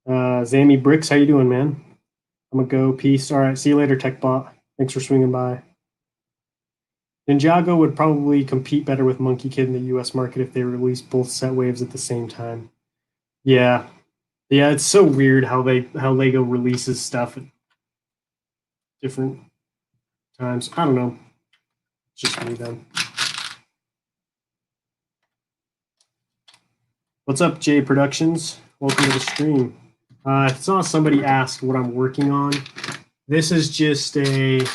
Zammy Bricks, how you doing, man? I'm gonna go. Peace. All right, see you later, TechBot. Thanks for swinging by. Ninjago would probably compete better with Monkey Kid in the U.S. market if they released both set waves at the same time. Yeah, it's so weird how Lego releases stuff at different times. I don't know. It's just me then. What's up, J Productions? Welcome to the stream. I saw somebody ask what I'm working on. This is just a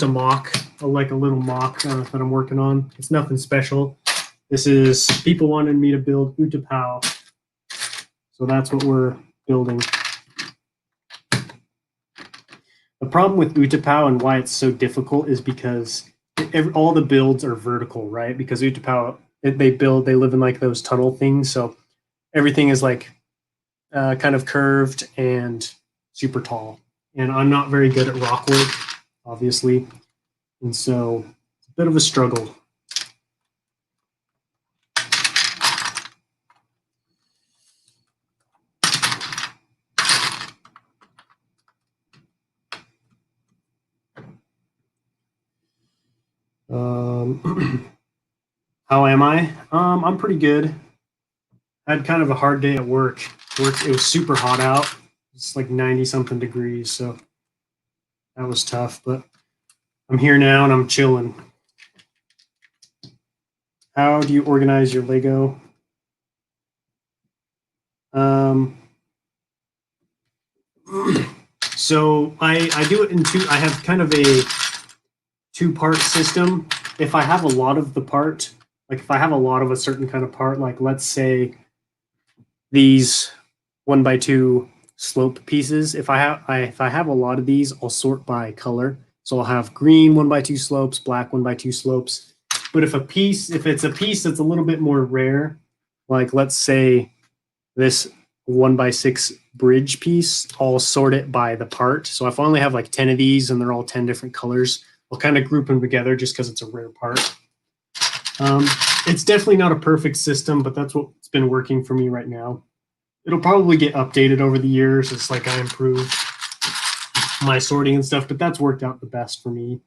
mock, like a little mock that I'm working on. It's nothing special. This is people wanted me to build Utapau, so that's what we're building. The problem with Utapau and why it's so difficult is because all the builds are vertical, right? Because Utapau, they live in like those tunnel things, so everything is like kind of curved and super tall. And I'm not very good at rock work, obviously, and so it's a bit of a struggle. How am I? I'm pretty good. I had kind of a hard day at work. It was super hot out. It's like 90-something degrees, so that was tough. But I'm here now and I'm chilling. How do you organize your Lego? So I do it in two. I have kind of a two-part system. If I have a lot of the part, like if I have a lot of a certain kind of part, like let's say these 1x2 slope pieces, if I have a lot of these, I'll sort by color. So I'll have green 1x2 slopes, black 1x2 slopes. But if it's a piece that's a little bit more rare, like let's say this 1x6 bridge piece, I'll sort it by the part. So if I only have like 10 of these and they're all 10 different colors, I'll kind of group them together just because it's a rare part. It's definitely not a perfect system, but that's what's been working for me right now. It'll probably get updated over the years. It's like I improve my sorting and stuff, but that's worked out the best for me.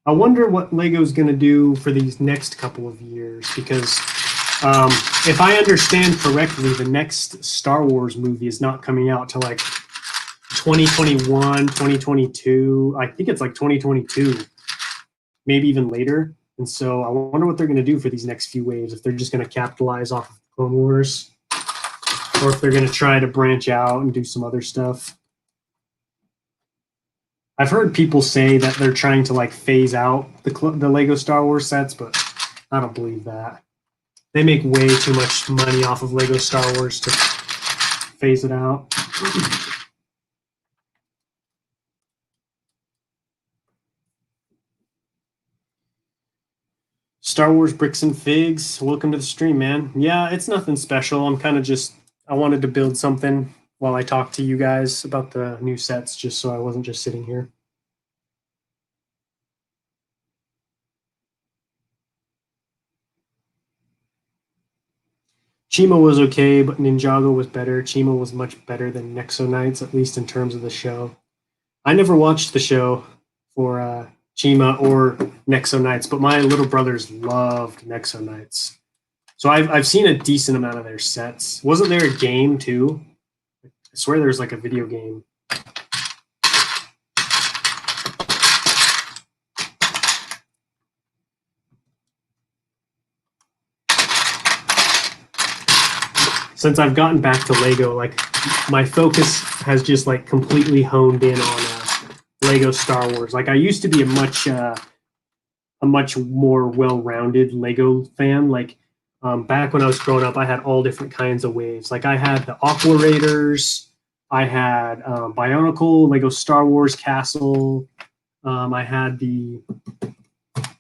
I wonder what Lego's going to do for these next couple of years, because if I understand correctly, the next Star Wars movie is not coming out till like 2021, 2022. I think it's like 2022, maybe even later. And so I wonder what they're going to do for these next few waves, if they're just going to capitalize off of Clone Wars, or if they're going to try to branch out and do some other stuff. I've heard people say that they're trying to like phase out the Lego Star Wars sets, but I don't believe that. They make way too much money off of Lego Star Wars to phase it out. Star Wars Bricks and Figs, welcome to the stream, man. Yeah, it's nothing special. I'm kind of just, I wanted to build something while I talked to you guys about the new sets, just so I wasn't just sitting here. Chima was okay, but Ninjago was better. Chima was much better than Nexo Knights, at least in terms of the show. I never watched the show for Chima or Nexo Knights, but my little brothers loved Nexo Knights. So I've seen a decent amount of their sets. Wasn't there a game too? I swear there's like a video game. since I've gotten back to Lego, like my focus has just like completely honed in on Lego Star Wars. Like I used to be a much more well-rounded Lego fan. Like back when I was growing up, I had all different kinds of waves. Like I had the Aqua Raiders, I had Bionicle, Lego Star Wars Castle. I had the,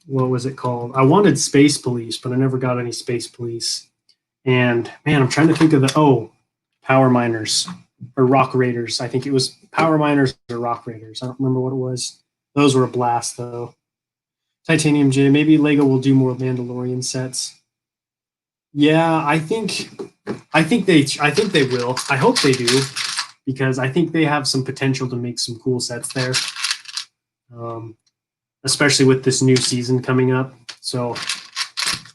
what was it called? I wanted Space Police, but I never got any Space Police. And man, I'm trying to think of Power Miners or Rock Raiders. I think it was Power Miners or Rock Raiders. I don't remember what it was. Those were a blast though. Titanium J. Maybe Lego will do more Mandalorian sets. Yeah, I think they will. I hope they do, because I think they have some potential to make some cool sets there. Especially with this new season coming up. So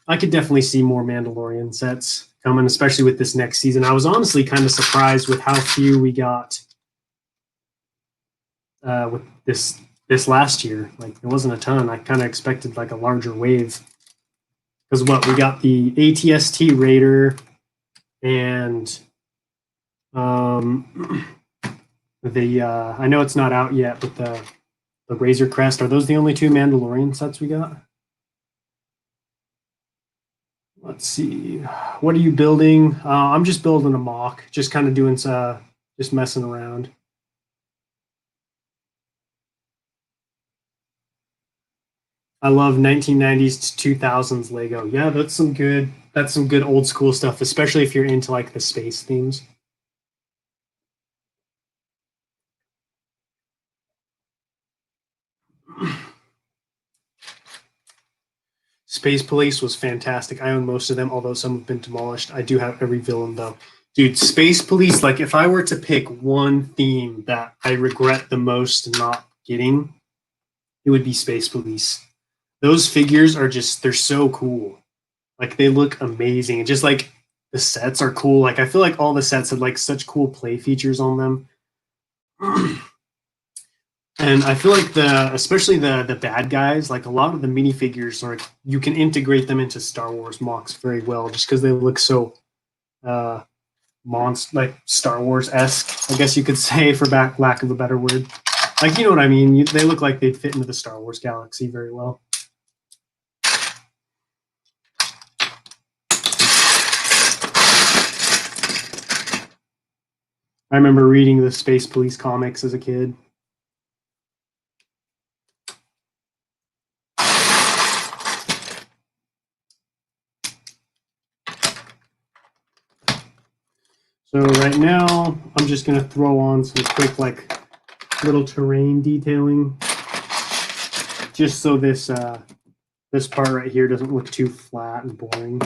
I could definitely see more Mandalorian sets coming, especially with this next season. I was honestly kind of surprised with how few we got with this last year. Like it wasn't a ton. I kind of expected like a larger wave. Because what, we got the ATST Raider and I know it's not out yet, but the Razor Crest. Are those the only two Mandalorian sets we got? Let's see. What are you building? I'm just building a mock, just kind of doing just messing around. I love 1990s to 2000s Lego. Yeah, that's some good old school stuff, especially if you're into like the space themes. Space Police was fantastic. I own most of them, although some have been demolished. I do have every villain though. Dude, Space Police, like if I were to pick one theme that I regret the most not getting, it would be Space Police. Those figures are just, they're so cool. Like they look amazing. And just like the sets are cool. Like I feel like all the sets had like such cool play features on them. And I feel like especially the bad guys, like a lot of the minifigures are, you can integrate them into Star Wars mocks very well, just because they look so like Star Wars-esque, I guess you could say, for lack of a better word. Like, you know what I mean? They look like they'd fit into the Star Wars galaxy very well. I remember reading the Space Police comics as a kid. So right now, I'm just going to throw on some quick, like, little terrain detailing, just so this part right here doesn't look too flat and boring.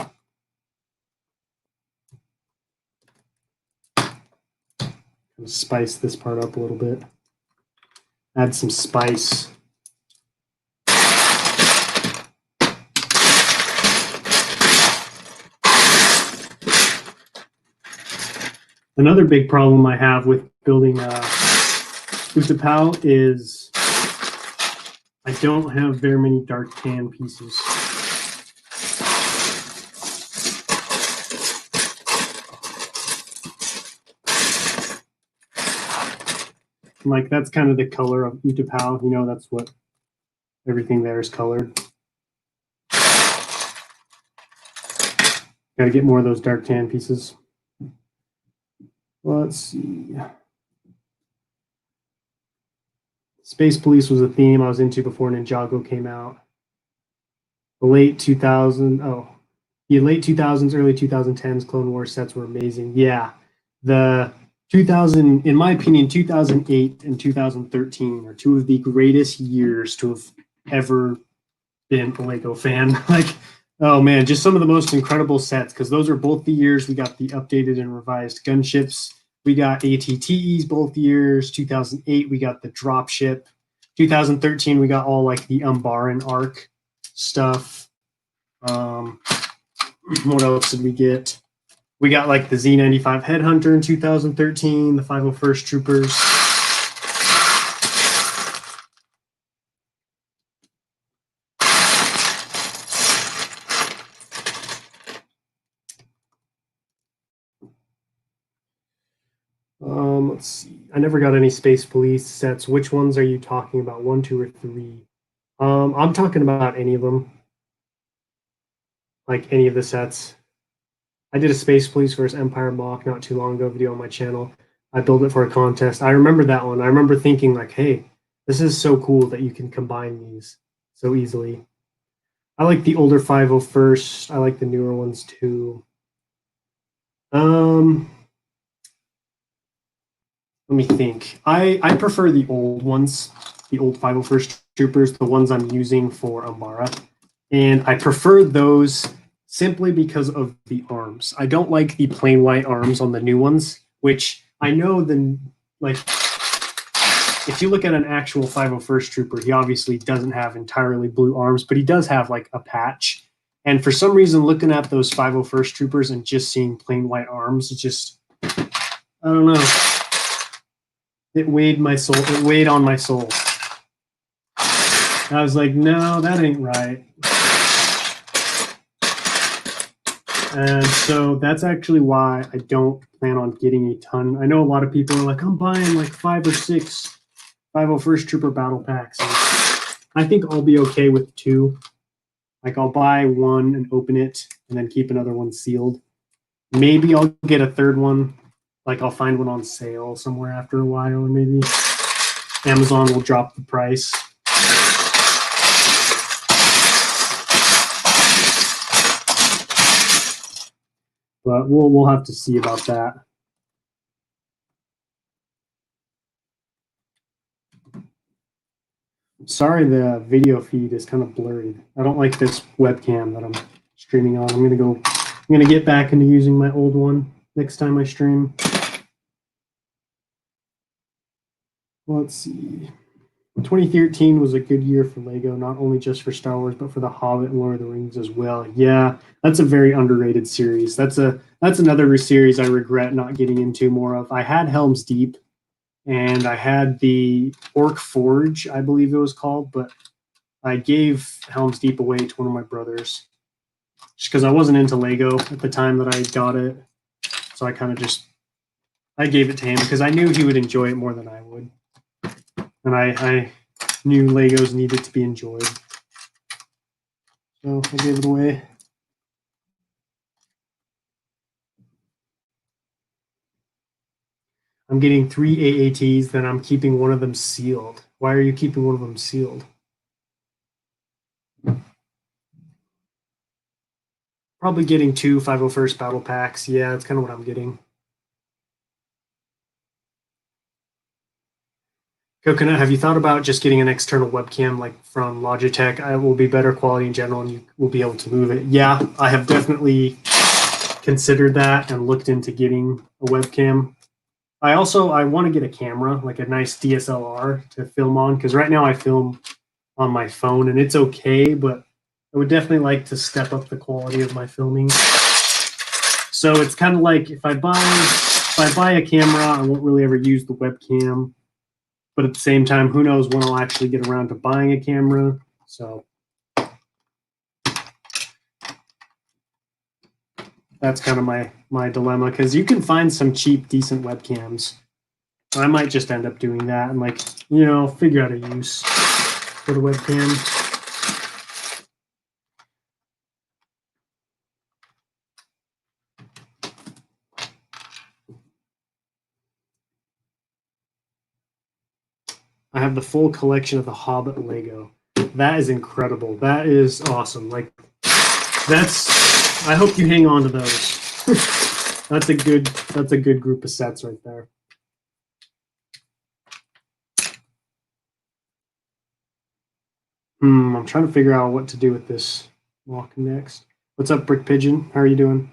Spice this part up a little bit. Add some spice. Another big problem I have with building Utapau is I don't have very many dark tan pieces. Like that's kind of the color of Utapau, you know, that's what everything there is colored. Got to get more of those dark tan pieces. Let's see. Space Police was a theme I was into before Ninjago came out. The late 2000s, late 2000s, early 2010s Clone Wars sets were amazing. Yeah, the 2000, in my opinion, 2008 and 2013 are two of the greatest years to have ever been a Lego fan. Like, oh man, just some of the most incredible sets, because those are both the years we got the updated and revised gunships. We got ATTEs both years. 2008, we got the dropship. 2013, we got all like the Umbaran arc stuff. What else did we get? We got like the Z95 Headhunter in 2013, the 501st Troopers. Let's see. I never got any Space Police sets. Which ones are you talking about? 1, 2, or 3? I'm talking about any of them. Like any of the sets. I did a Space Police versus Empire mock not too long ago video on my channel. I built it for a contest. I remember that one. I remember thinking like, hey, this is so cool that you can combine these so easily. I like the older 501st. I like the newer ones too. Let me think. I prefer the old ones, the old 501st Troopers, the ones I'm using for Amara. And I prefer those simply because of the arms. I don't like the plain white arms on the new ones, which I know like, if you look at an actual 501st Trooper, he obviously doesn't have entirely blue arms, but he does have like a patch. And for some reason, looking at those 501st Troopers and just seeing plain white arms, it just, I don't know. It weighed my soul. It weighed on my soul. I was like, no, that ain't right. And so that's actually why I don't plan on getting a ton. I know a lot of people are like, I'm buying like 5 or 6 501st Trooper battle packs. And I think I'll be okay with 2. Like I'll buy one and open it and then keep another one sealed. Maybe I'll get a third one. Like I'll find one on sale somewhere after a while, or maybe Amazon will drop the price. But we'll have to see about that. Sorry, the video feed is kind of blurry. I don't like this webcam that I'm streaming on. I'm gonna get back into using my old one next time I stream. Let's see. 2013 was a good year for Lego, not only just for Star Wars, but for The Hobbit and Lord of the Rings as well. Yeah, that's a very underrated series. That's another series I regret not getting into more of. I had Helm's Deep, and I had the Orc Forge, I believe it was called, but I gave Helm's Deep away to one of my brothers just because I wasn't into Lego at the time that I got it. So I kind of I gave it to him because I knew he would enjoy it more than I would. And I knew Legos needed to be enjoyed. So I gave it away. I'm getting 3 AATs, then I'm keeping one of them sealed. Why are you keeping one of them sealed? Probably getting 2 501st battle packs. Yeah, that's kind of what I'm getting. Coconut, have you thought about just getting an external webcam like from Logitech? It will be better quality in general and you will be able to move it. Yeah, I have definitely considered that and looked into getting a webcam. I want to get a camera, like a nice DSLR to film on, because right now I film on my phone and it's okay, but I would definitely like to step up the quality of my filming. So it's kind of like if I buy a camera, I won't really ever use the webcam. But at the same time, who knows when I'll actually get around to buying a camera. So that's kind of my dilemma, because you can find some cheap, decent webcams. I might just end up doing that and figure out a use for the webcam. I have the full collection of the Hobbit Lego. That is incredible. That is awesome. I hope you hang on to those. That's a good group of sets right there. I'm trying to figure out what to do with this walk next. What's up, Brick Pigeon? How are you doing?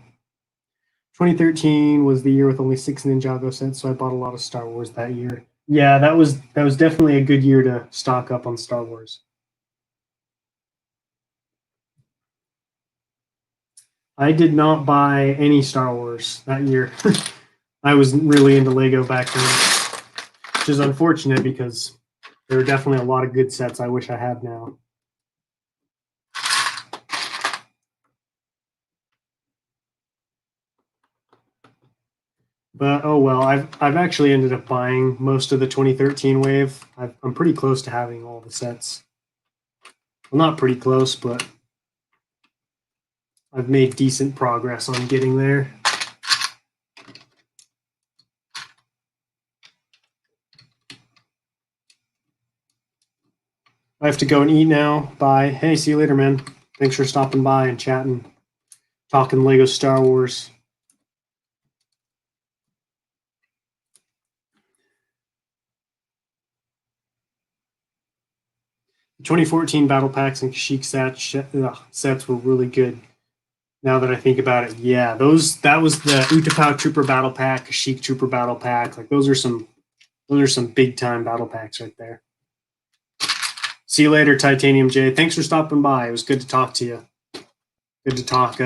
2013 was the year with only 6 Ninjago sets, so I bought a lot of Star Wars that year. Yeah, that was definitely a good year to stock up on Star Wars. I did not buy any Star Wars that year. I was really into Lego back then, which is unfortunate because there are definitely a lot of good sets I wish I had now. But oh well, I've actually ended up buying most of the 2013 wave. I'm pretty close to having all the sets. Well, not pretty close, but I've made decent progress on getting there. I have to go and eat now. Bye. Hey, see you later, man. Thanks for stopping by and chatting, talking Lego Star Wars. The 2014 battle packs and Kashyyyk sets were really good. Now that I think about it, yeah, that was the Utapau Trooper battle pack, Kashyyyk Trooper battle pack. Like those are some big time battle packs right there. See you later, Titanium J. Thanks for stopping by. It was good to talk to you. Good to talk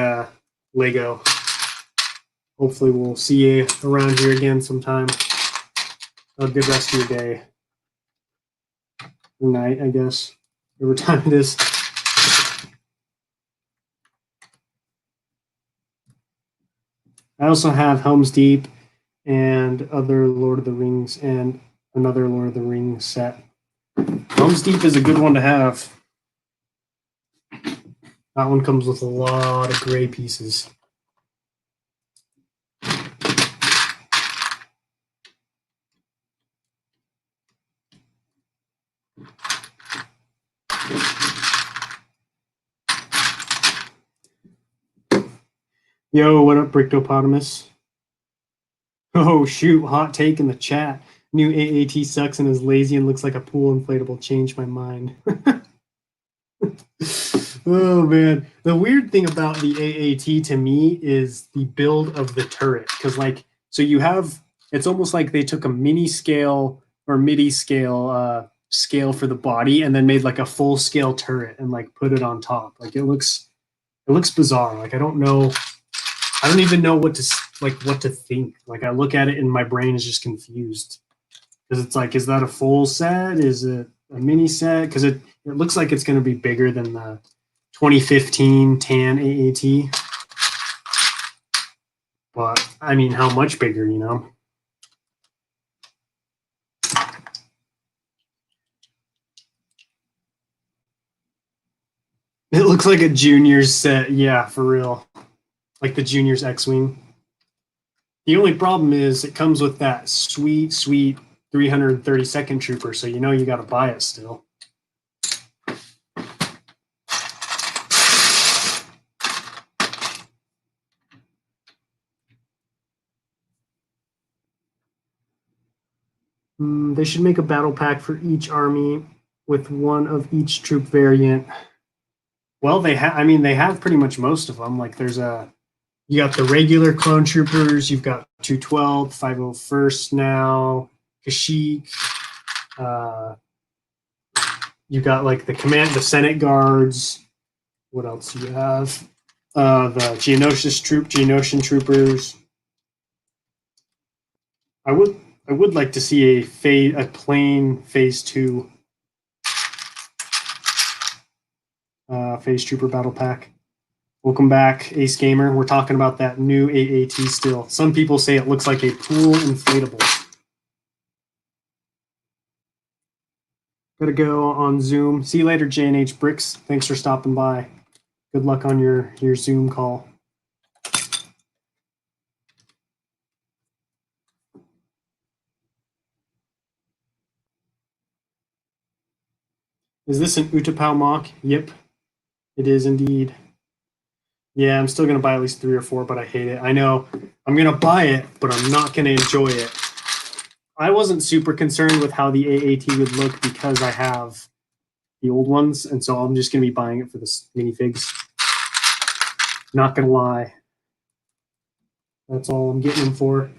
Lego. Hopefully we'll see you around here again sometime. Have a good rest of your day. Or night, I guess. Whatever time it is. I also have Helm's Deep and other Lord of the Rings and another Lord of the Rings set. Helm's Deep is a good one to have. That one comes with a lot of gray pieces. Yo, what up, Brictopotamus? Oh, shoot, hot take in the chat. New AAT sucks and is lazy and looks like a pool inflatable. Changed my mind. Oh, man. The weird thing about the AAT to me is the build of the turret. Because, like, so you have, it's almost like they took a mini scale or MIDI scale scale for the body and then made like a full scale turret and like put it on top. Like it looks bizarre. Like I don't even know what to think. Like I look at it and my brain is just confused because it's like, is that a full set? Is it a mini set? Because it looks like it's going to be bigger than the 2015 tan AAT. But I mean, how much bigger, you know? It looks like a Juniors set. Yeah, for real. Like the Juniors X-Wing. The only problem is it comes with that sweet 332nd Trooper, so you know you got to buy it still. They should make a battle pack for each army with one of each troop variant. Well, they have pretty much most of them. Like you got the regular clone troopers, you've got 212, 501st now, Kashyyyk. You got like the Senate guards. What else do you have? The Geonosian troopers. I would like to see a plain Phase 2 Phase Trooper battle pack. Welcome back, Ace Gamer. We're talking about that new AAT still. Some people say it looks like a pool inflatable. Gotta go on Zoom. See you later, J&H Bricks. Thanks for stopping by. Good luck on your Zoom call. Is this an Utapau mock? Yep, it is indeed. Yeah, I'm still going to buy at least 3 or 4, but I hate it. I know I'm going to buy it, but I'm not going to enjoy it. I wasn't super concerned with how the AAT would look because I have the old ones, and so I'm just going to be buying it for the minifigs. Not going to lie. That's all I'm getting them for.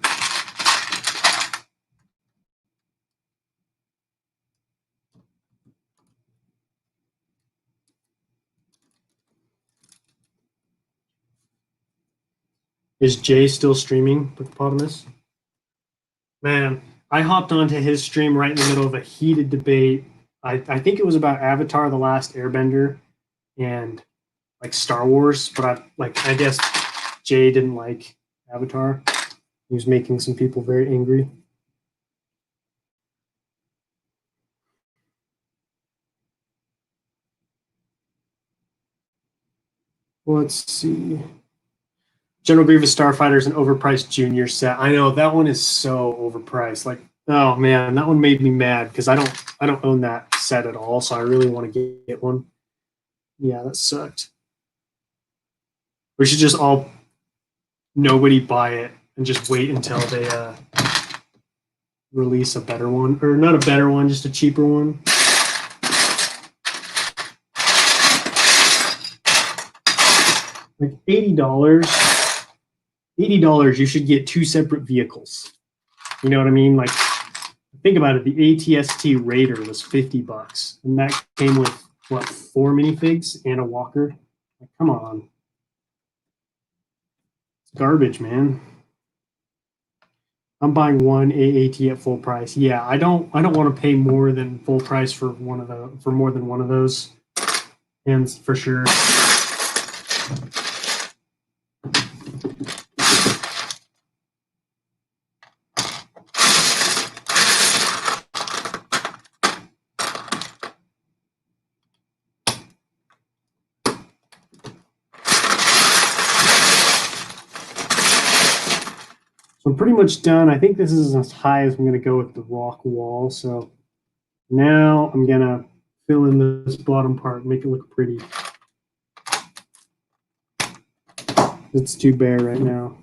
Is Jay still streaming with Potamus? Man, I hopped onto his stream right in the middle of a heated debate. I think it was about Avatar: The Last Airbender and like Star Wars, but I guess Jay didn't like Avatar. He was making some people very angry. Let's see. General Grievous Starfighter is an overpriced junior set. I know that one is so overpriced. Like, oh man, that one made me mad because I don't own that set at all, so I really want to get one. Yeah, that sucked. We should just all nobody buy it and just wait until they release a better one, or not a better one, just a cheaper one. Like $80. $80, you should get 2 separate vehicles. You know what I mean? Like, think about it. The ATST Raider was $50, and that came with what, 4 minifigs and a walker. Like, come on, it's garbage, man. I'm buying one AAT at full price. Yeah, I don't want to pay more than full price for more than one of those. And for sure. So I'm pretty much done. I think this is as high as I'm going to go with the rock wall. So now I'm going to fill in this bottom part, make it look pretty. It's too bare right now.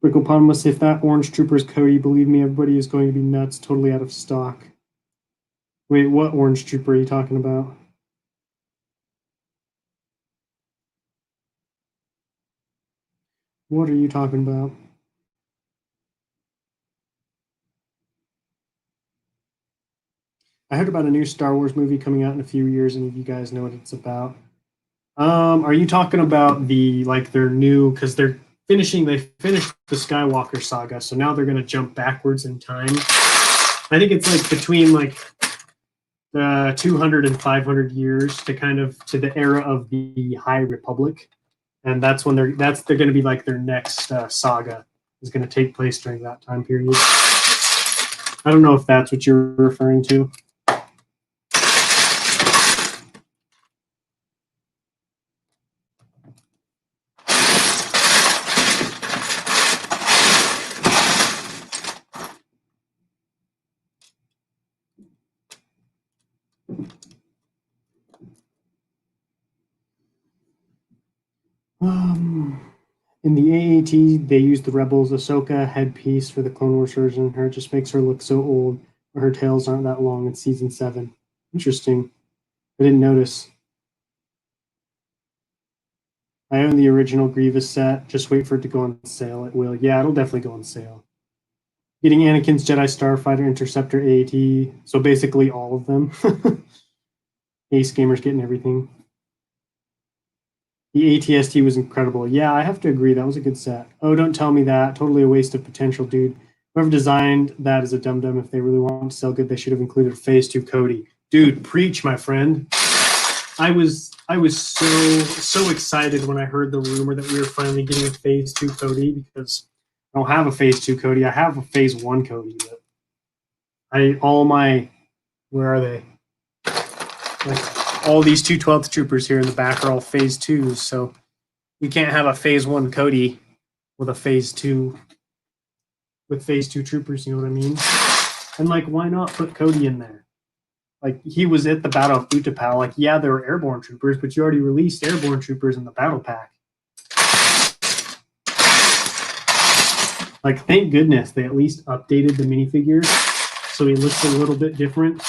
Bricklepotamus, if that orange trooper is Cody, believe me, everybody is going to be nuts, totally out of stock. Wait, what orange trooper are you talking about? What are you talking about? I heard about a new Star Wars movie coming out in a few years, and if you guys know what it's about. Are you talking about their new, because they finished the Skywalker saga, so now they're going to jump backwards in time. I think it's like between like 200 and 500 years to the era of the High Republic, and that's when they're going to be like their next saga is going to take place during that time period. I don't know if that's what you're referring to. In the AAT, they used the Rebels Ahsoka headpiece for the Clone Wars version. Her just makes her look so old. Her tails aren't that long in season 7. Interesting. I didn't notice. I own the original Grievous set. Just wait for it to go on sale. It will. Yeah, it'll definitely go on sale. Getting Anakin's Jedi Starfighter Interceptor AAT. So basically all of them. Ace Gamer's getting everything. The ATST was incredible. Yeah, I have to agree. That was a good set. Oh, don't tell me that. Totally a waste of potential, dude. Whoever designed that is a dum-dum. If they really want to sell good, they should have included Phase 2 Cody. Dude, preach, my friend. I was so excited when I heard the rumor that we were finally getting a Phase 2 Cody, because I don't have a Phase 2 Cody. I have a Phase 1 Cody. But where are they? Like, all these 212th troopers here in the back are all Phase 2s, so you can't have a Phase 1 Cody with a Phase 2 troopers, you know what I mean? And like, why not put Cody in there? Like, he was at the Battle of Utapau. Like, yeah, there were airborne troopers, but you already released airborne troopers in the battle pack. Like, thank goodness they at least updated the minifigure so he looks a little bit different.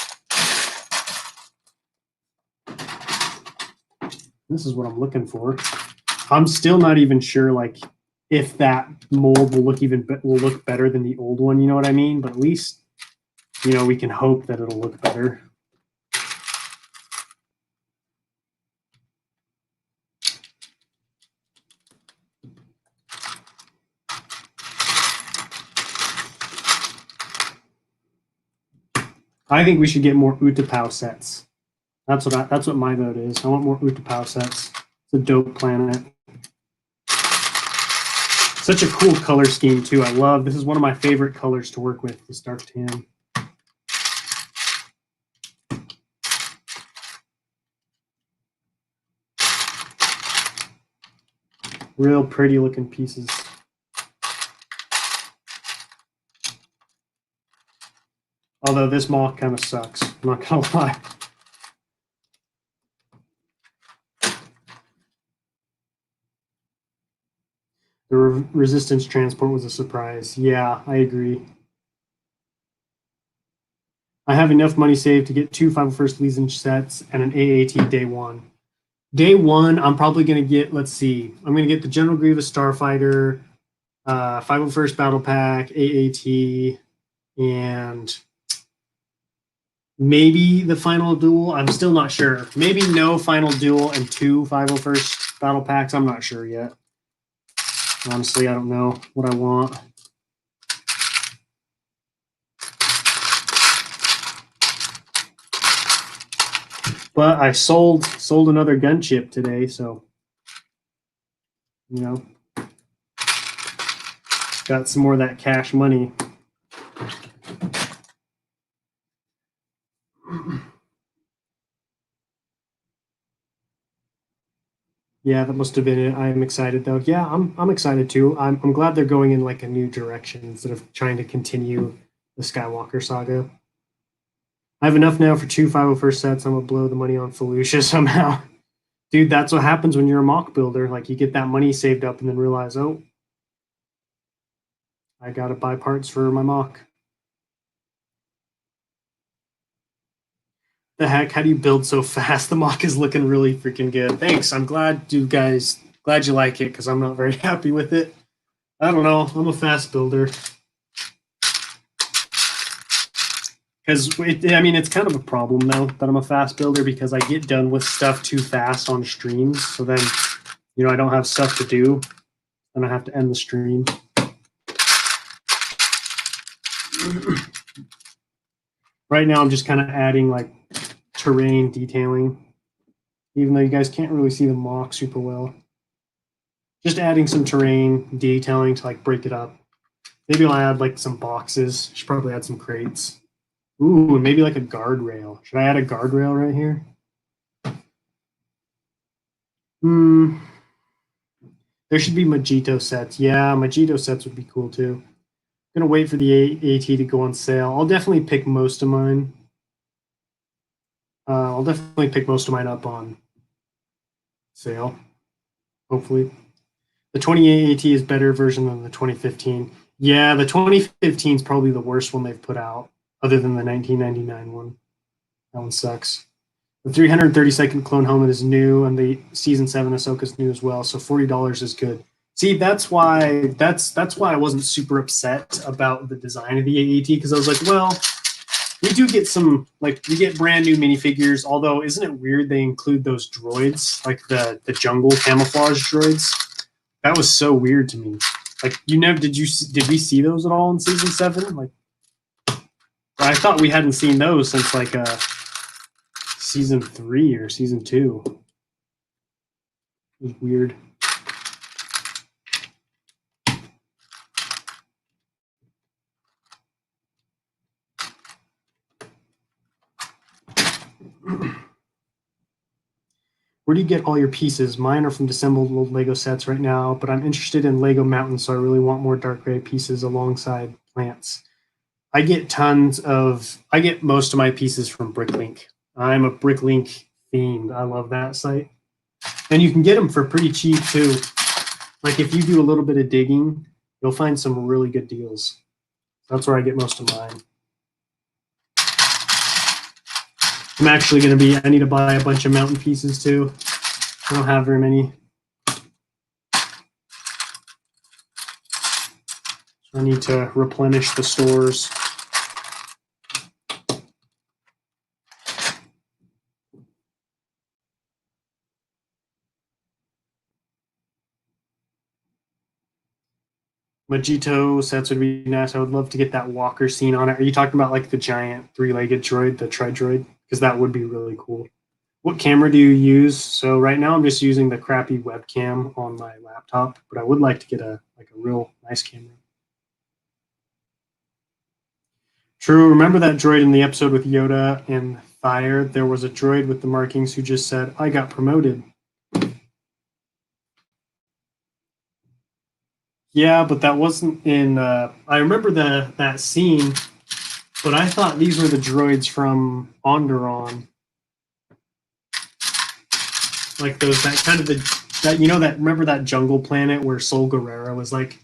This is what I'm looking for. I'm still not even sure, like, if that mold will look better than the old one. You know what I mean? But at least, you know, we can hope that it'll look better. I think we should get more Utapau sets. That's what my vote is. I want more Utapau sets. The Dope Planet. Such a cool color scheme too. I love, this is one of my favorite colors to work with, this dark tan. Real pretty looking pieces. Although this mock kind of sucks, I'm not gonna lie. The resistance transport was a surprise. Yeah, I agree. I have enough money saved to get 2 501st Legion sets and an AAT day one. Day one, I'm probably going to get, let's see, I'm going to get the General Grievous Starfighter, 501st Battle Pack, AAT, and maybe the Final Duel. I'm still not sure. Maybe no Final Duel and 2 501st Battle Packs. I'm not sure yet. Honestly, I don't know what I want. But I sold another gunship today, so you know, got some more of that cash money. Yeah, that must have been it. I'm excited though. Yeah, I'm excited too. I'm glad they're going in like a new direction instead of trying to continue the Skywalker saga. I have enough now for 2 501st sets. I'm gonna blow the money on Felucia somehow. Dude, that's what happens when you're a mock builder. Like you get that money saved up and then realize, oh, I gotta buy parts for my mock. The heck? How do you build so fast? The mock is looking really freaking good. Thanks. I'm glad you guys glad you like it because I'm not very happy with it. I don't know. I'm a fast builder. Because I mean, it's kind of a problem though that I'm a fast builder because I get done with stuff too fast on streams. So then, you know, I don't have stuff to do, and I have to end the stream. Right now, I'm just kind of adding like terrain detailing, even though you guys can't really see the mock super well. Just adding some terrain detailing to like break it up. Maybe I'll add like some boxes. Should probably add some crates. Ooh, maybe like a guardrail. Should I add a guardrail right here? There should be Magito sets. Yeah, Magito sets would be cool too. I'm gonna wait for the AT to go on sale. I'll definitely pick most of mine. I'll definitely pick most of mine up on sale. Hopefully, the 20 AT is better version than the 2015. Yeah, the 2015 is probably the worst one they've put out, other than the 1999 one. That one sucks. The 332nd clone helmet is new, and the season 7 Ahsoka is new as well. So $40 is good. See, that's why I wasn't super upset about the design of the AET because I was like, well, we do get some we get brand new minifigures. Although, isn't it weird they include those droids, like the jungle camouflage droids? That was so weird to me. Like, did we see those at all in season 7? Like, I thought we hadn't seen those since like season 3 or season 2. It was weird. Where do you get all your pieces? Mine are from disassembled old Lego sets right now, but I'm interested in Lego Mountain, so I really want more dark gray pieces alongside plants. I get most of my pieces from Bricklink. I'm a Bricklink fiend. I love that site. And you can get them for pretty cheap too. Like if you do a little bit of digging, you'll find some really good deals. That's where I get most of mine. I'm actually going to I need to buy a bunch of mountain pieces too. I don't have very many. So I need to replenish the stores. Magito sets would be nice. I would love to get that walker scene on it. Are you talking about like the giant 3-legged droid, the tri-droid? Because that would be really cool. What camera do you use? So right now I'm just using the crappy webcam on my laptop, but I would like to get a real nice camera. True. Remember that droid in the episode with Yoda and Thayer? There was a droid with the markings who just said, "I got promoted." Yeah, but that wasn't in. I remember that scene, but I thought these were the droids from Onderon. Like those, that kind of that remember that jungle planet where Sol Guerrera was like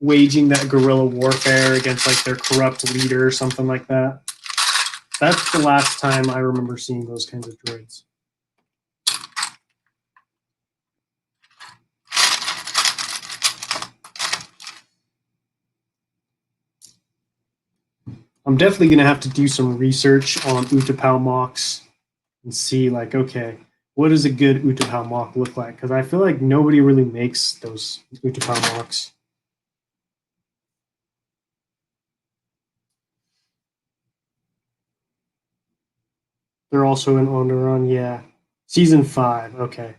waging that guerrilla warfare against like their corrupt leader or something like that. That's the last time I remember seeing those kinds of droids. I'm definitely going to have to do some research on Utapau mocks and see, like, okay, what does a good Utapau mock look like? Because I feel like nobody really makes those Utapau mocks. They're also in Onderon, yeah. Season 5, okay.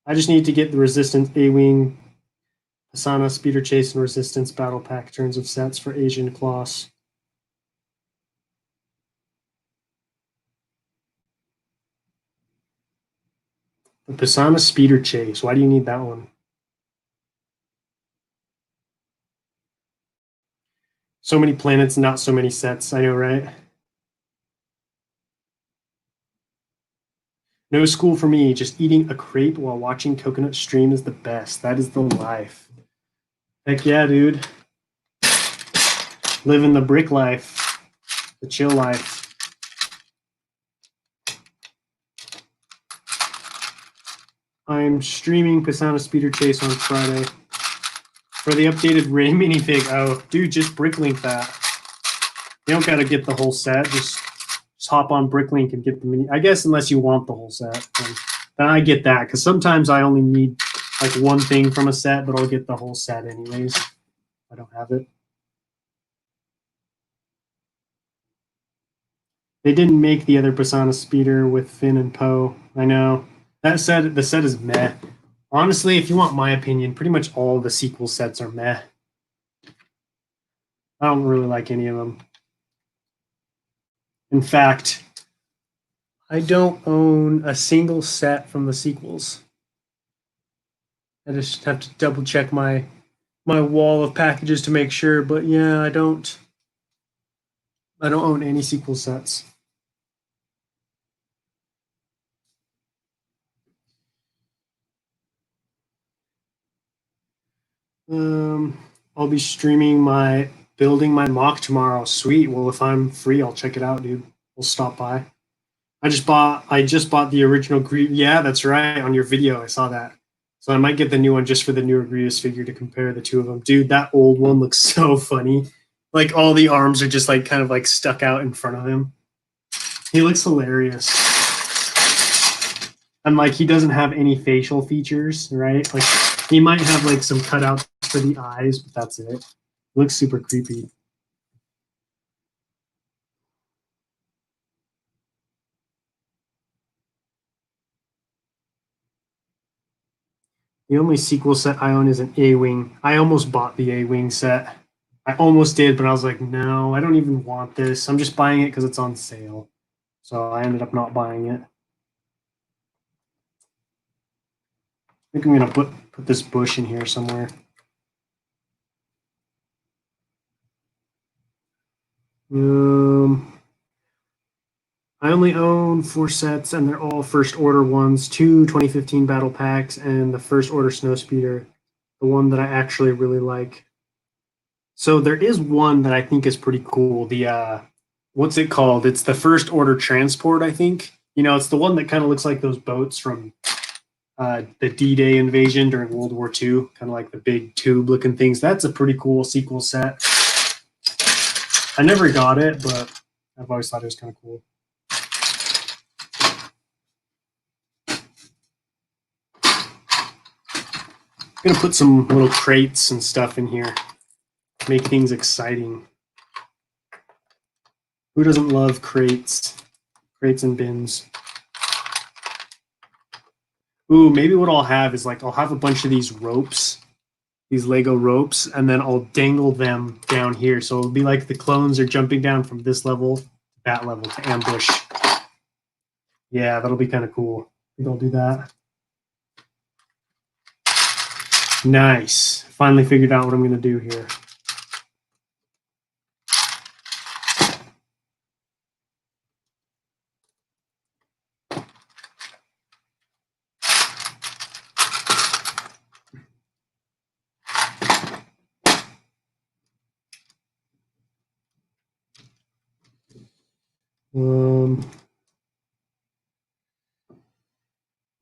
I just need to get the Resistance A-Wing, Asana, Speeder Chase, and Resistance Battle Pack turns of sets for Asian Kloss. The Pisana Speeder Chase, why do you need that one? So many planets, not so many sets, I know, right? No school for me, just eating a crepe while watching Coconut stream is the best. That is the life. Heck yeah, dude. Living the brick life, the chill life. I'm streaming Pisana Speeder Chase on Friday. For the updated Ray minifig, oh, dude, just bricklink that. You don't gotta get the whole set, just hop on Bricklink and get the mini. I guess unless you want the whole set, then I get that, because sometimes I only need like one thing from a set, but I'll get the whole set anyways. I don't have it. They didn't make the other Pisana Speeder with Finn and Poe. I know. That said, the set is meh. Honestly, if you want my opinion, pretty much all the sequel sets are meh. I don't really like any of them. In fact, I don't own a single set from the sequels. I just have to double check my wall of packages to make sure, but yeah, I don't own any sequel sets. I'll be streaming building my mock tomorrow. Sweet. Well, if I'm free, I'll check it out, dude. We'll stop by. I just bought the original Grievous. Yeah, that's right. On your video, I saw that. So I might get the new one just for the newer Grievous figure to compare the two of them. Dude, that old one looks so funny. Like all the arms are just like kind of like stuck out in front of him. He looks hilarious. And like he doesn't have any facial features, right? Like he might have like some cutouts for the eyes, but that's it. Looks super creepy. The only sequel set I own is an A-Wing. I almost bought the A-Wing set. I almost did, but I was like, no, I don't even want this. I'm just buying it because it's on sale. So I ended up not buying it. I think I'm going to put this bush in here somewhere. I only own 4 sets, and they're all first order ones. 2 2015 battle packs, and the first order snowspeeder, the one that I actually really like. So there is one that I think is pretty cool. The what's it called? It's the first order transport, I think. You know, it's the one that kind of looks like those boats from the D-Day invasion during World War II, kind of like the big tube-looking things. That's a pretty cool sequel set. I never got it, but I've always thought it was kind of cool. I'm gonna put some little crates and stuff in here, make things exciting. Who doesn't love crates? Crates and bins. Ooh, maybe what I'll have is like I'll have a bunch of these ropes, these Lego ropes, and then I'll dangle them down here. So it'll be like the clones are jumping down from this level to that level to ambush. Yeah, that'll be kind of cool. I think I'll do that. Nice. Finally figured out what I'm going to do here.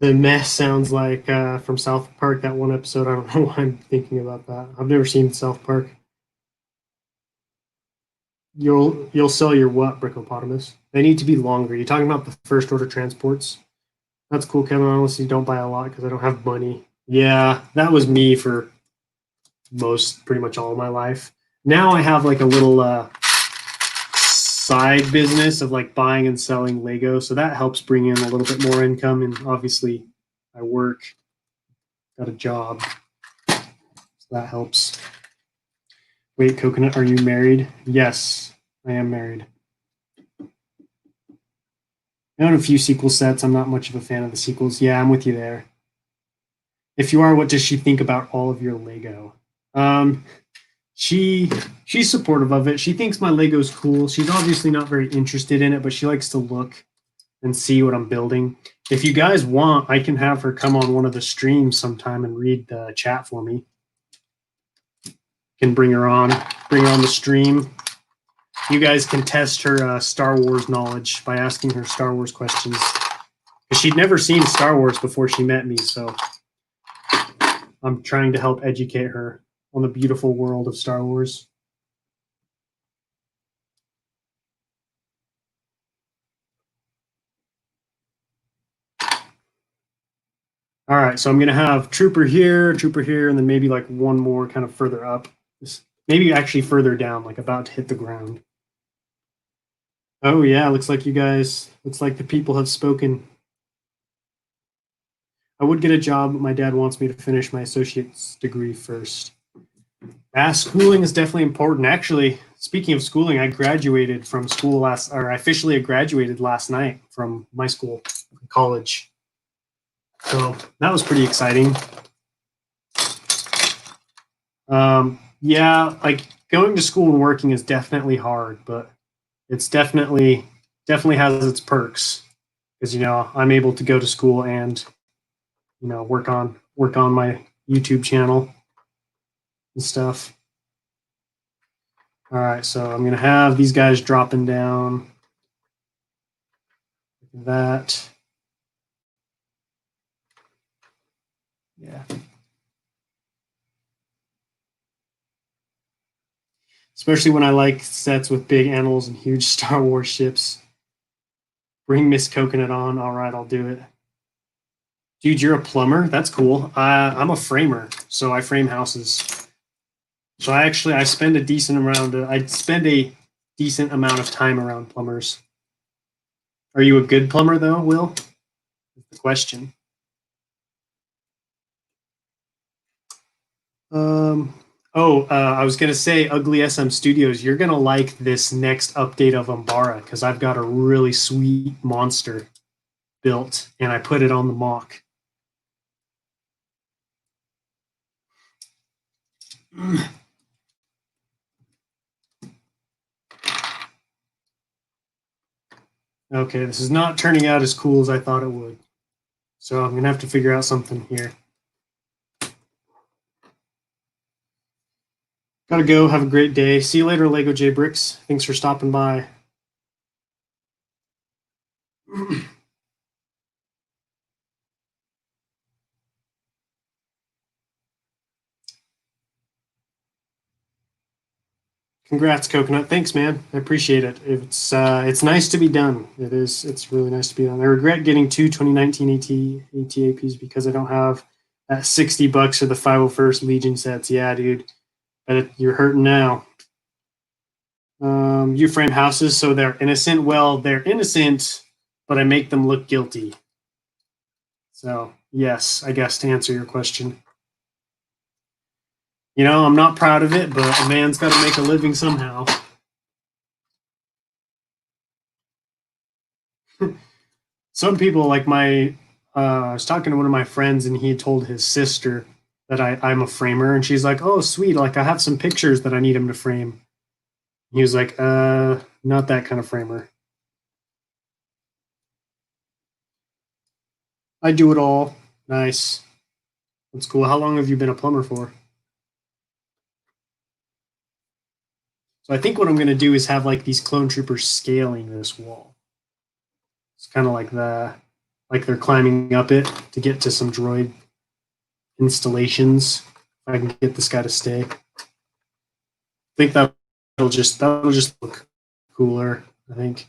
The mess sounds like from South Park, that one episode. I don't know why I'm thinking about that. I've never seen South Park. You'll sell your what, Brickopotamus? They need to be longer. You're talking about the first order transports? That's cool, Kevin. Honestly, don't buy a lot because I don't have money. Yeah, that was me for pretty much all of my life. Now I have like a little side business of like buying and selling Lego, so that helps bring in a little bit more income. And obviously, I work, got a job, so that helps. Wait, Coconut, are you married? Yes, I am married. I own a few sequel sets. I'm not much of a fan of the sequels. Yeah, I'm with you there. If you are, what does she think about all of your Lego? She's supportive of it. She thinks my Lego's cool. She's obviously not very interested in it, but she likes to look and see what I'm building. If you guys want, I can have her come on one of the streams sometime and read the chat for me. Can bring her on the stream. You guys can test her Star Wars knowledge by asking her Star Wars questions. She'd never seen Star Wars before she met me, so I'm trying to help educate her on the beautiful world of Star Wars. All right, so I'm going to have Trooper here, and then maybe like one more kind of further up. Maybe actually further down, like about to hit the ground. Oh, yeah, looks like the people have spoken. I would get a job, but my dad wants me to finish my associate's degree first. Schooling is definitely important. Actually, speaking of schooling, I graduated from school I officially graduated last night from my school, college. So that was pretty exciting. Yeah, like going to school and working is definitely hard, but it's definitely has its perks because I'm able to go to school and work on my YouTube channel and stuff. All right, so I'm gonna have these guys dropping down like that. Yeah. Especially when I like sets with big animals and huge Star Wars ships. Bring Miss Coconut on. All right, I'll do it. Dude, you're a plumber? That's cool. I'm a framer, so I frame houses. So I spend a decent amount of time around plumbers. Are you a good plumber though, Will? That's the question. I was gonna say, Ugly SM Studios, you're gonna like this next update of Umbara because I've got a really sweet monster built and I put it on the mock. Okay, this is not turning out as cool as I thought it would. So I'm gonna have to figure out something here. Gotta go. Have a great day. See you later, Lego J Bricks. Thanks for stopping by. Congrats, Coconut. Thanks, man. I appreciate it. It's nice to be done. It is. It's really nice to be done. I regret getting two 2019 ATAPs because I don't have that $60 for the 501st Legion sets. Yeah, dude. But you're hurting now. You frame houses so they're innocent. Well, they're innocent, but I make them look guilty. So Yes, I guess to answer your question. You know, I'm not proud of it, but a man's got to make a living somehow. Some people, like I was talking to one of my friends, and he told his sister that I'm a framer, and she's like, "Oh, sweet! Like I have some pictures that I need him to frame." He was like, not that kind of framer. I do it all. Nice. That's cool. How long have you been a plumber for? So I think what I'm going to do is have like these clone troopers scaling this wall. It's kind of like they're climbing up it to get to some droid installations. If I can get this guy to stay. I think that'll just look cooler, I think.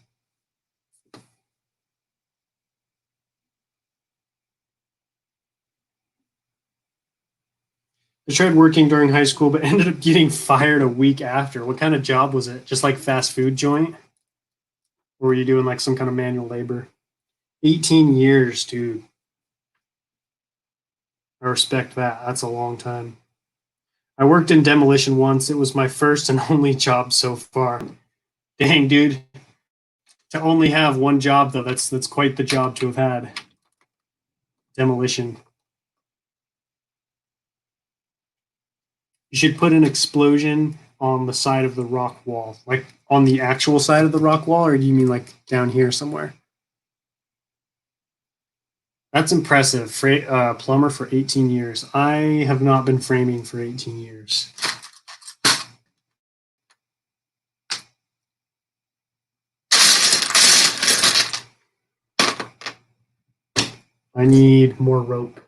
I tried working during high school, but ended up getting fired a week after. What kind of job was it? Just like fast food joint? Or were you doing like some kind of manual labor? 18 years, dude. I respect that. That's a long time. I worked in demolition once. It was my first and only job so far. Dang, dude. To only have one job though, that's quite the job to have had. Demolition. You should put an explosion on the side of the rock wall. Like on the actual side of the rock wall, or do you mean like down here somewhere? That's impressive. Plumber for 18 years. I have not been framing for 18 years. I need more rope.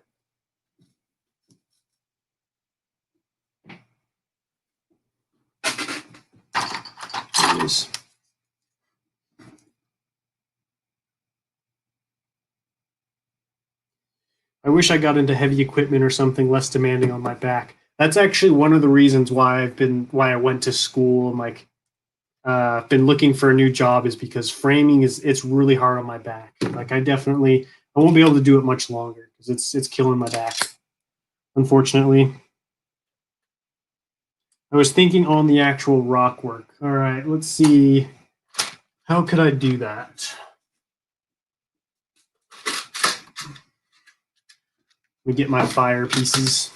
Jeez. I wish I got into heavy equipment or something less demanding on my back. That's actually one of the reasons why I went to school and like been looking for a new job is because framing it's really hard on my back. Like I won't be able to do it much longer because it's killing my back. Unfortunately, I was thinking on the actual rock work. All right, let's see. How could I do that? Let me get my fire pieces.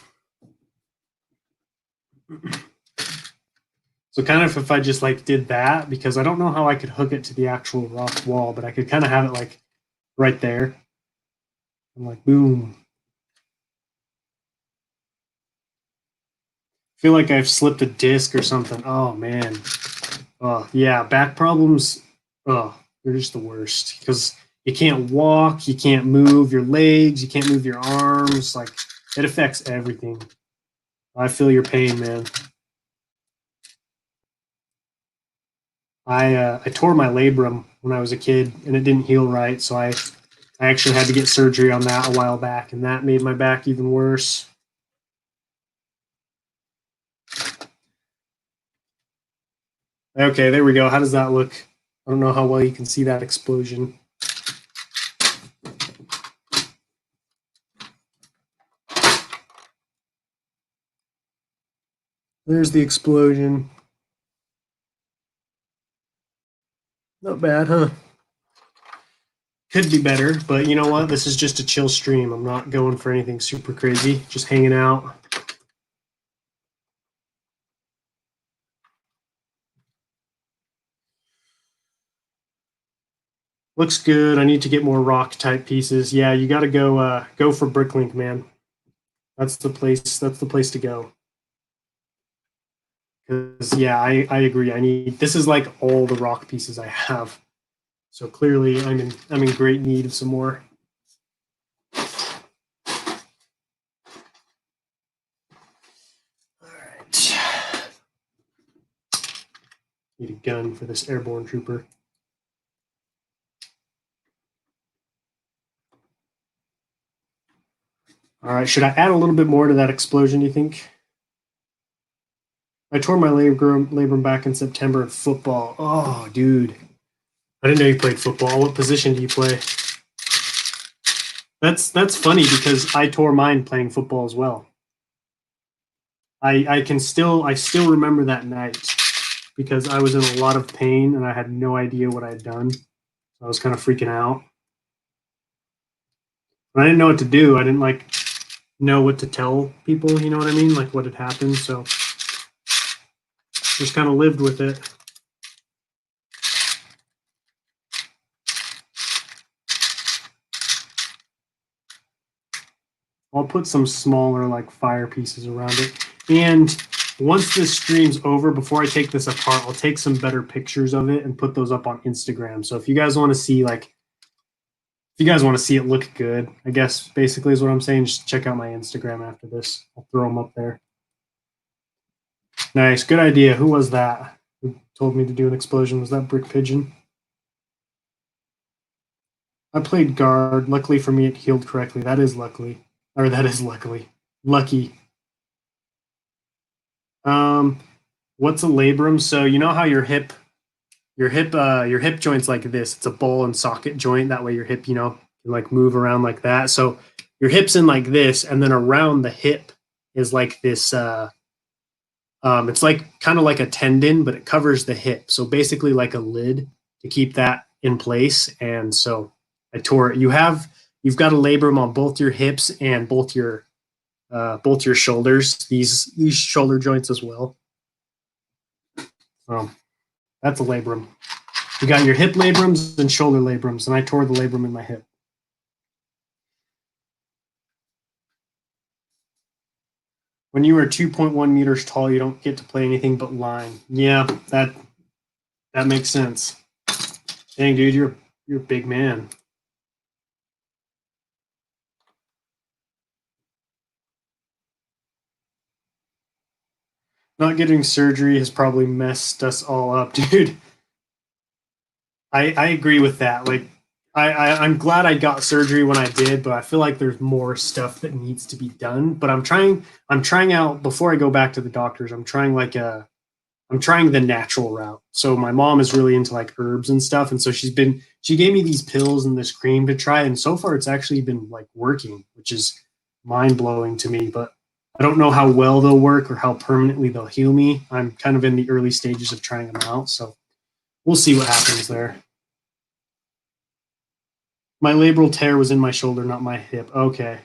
So kind of if I just like did that, because I don't know how I could hook it to the actual rock wall, but I could kind of have it like right there. I'm like, boom. I feel like I've slipped a disc or something. Oh man. Oh yeah, back problems. Oh, they're just the worst because you can't walk, you can't move your legs, you can't move your arms. Like it affects everything. I feel your pain, man. I tore my labrum when I was a kid, and it didn't heal right, so I actually had to get surgery on that a while back, and that made my back even worse. Okay, there we go. How does that look? I don't know how well you can see that explosion. There's the explosion. Not bad, huh? Could be better, but you know what? This is just a chill stream. I'm not going for anything super crazy. Just hanging out. Looks good. I need to get more rock type pieces. Yeah, you got to go for Bricklink, man. That's the place. That's the place to go. Because yeah, I agree. I need this is like all the rock pieces I have. So clearly, I'm in great need of some more. All right. Need a gun for this airborne trooper. All right. Should I add a little bit more to that explosion? Do you think? I tore my labrum back in September in football. Oh, dude. I didn't know you played football. What position do you play? That's funny because I tore mine playing football as well. I still remember that night because I was in a lot of pain and I had no idea what I had done. I was kind of freaking out. But I didn't know what to do. I didn't like know what to tell people, you know what I mean? Like what had happened. So just kind of lived with it. I'll put some smaller like fire pieces around it. And once this stream's over, before I take this apart, I'll take some better pictures of it and put those up on Instagram. So if you guys want to see like, if you guys want to see it look good, I guess basically is what I'm saying, just check out my Instagram after this. I'll throw them up there. Nice, good idea. Who was that? Who told me to do an explosion? Was that Brick Pigeon? I played guard. Luckily for me, it healed correctly. That is luckily. Or that is luckily. Lucky. What's a labrum? So you know how your hip joint's like this. It's a ball and socket joint. That way your hip, you know, can like move around like that. So your hip's in like this, and then around the hip is like this. It's like kind of like a tendon, but it covers the hip. So basically like a lid to keep that in place. And so I tore it. You've got a labrum on both your hips and both your shoulders. These shoulder joints as well. So that's a labrum. You got your hip labrums and shoulder labrums, and I tore the labrum in my hip. When you are 2.1 meters tall, you don't get to play anything but line. Yeah, that makes sense. Dang, dude, you're a big man. Not getting surgery has probably messed us all up, dude. I agree with that. Like, I'm glad I got surgery when I did, but I feel like there's more stuff that needs to be done. But I'm trying out before I go back to the doctors. I'm trying the natural route. So my mom is really into like herbs and stuff, and so she gave me these pills and this cream to try, and so far it's actually been like working, which is mind blowing to me. But I don't know how well they'll work or how permanently they'll heal me. I'm kind of in the early stages of trying them out, so we'll see what happens there. My labral tear was in my shoulder, not my hip. Okay.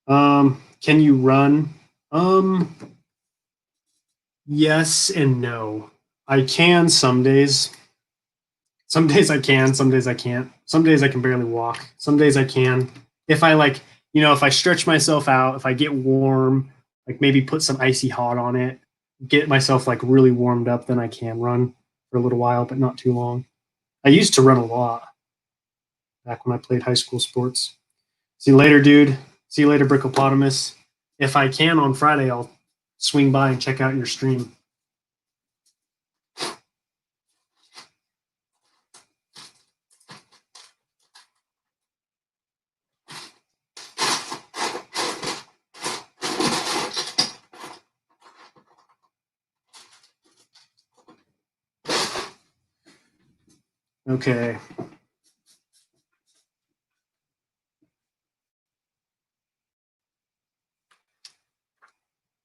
Can you run? Yes and no. I can some days. Some days I can, some days I can't. Some days I can barely walk. Some days I can. If I like, you know, if I stretch myself out, if I get warm, like maybe put some icy hot on it, get myself like really warmed up, then I can run for a little while, but not too long. I used to run a lot back when I played high school sports. See you later, dude. See you later, Brickopotamus. If I can on Friday, I'll swing by and check out your stream. Okay.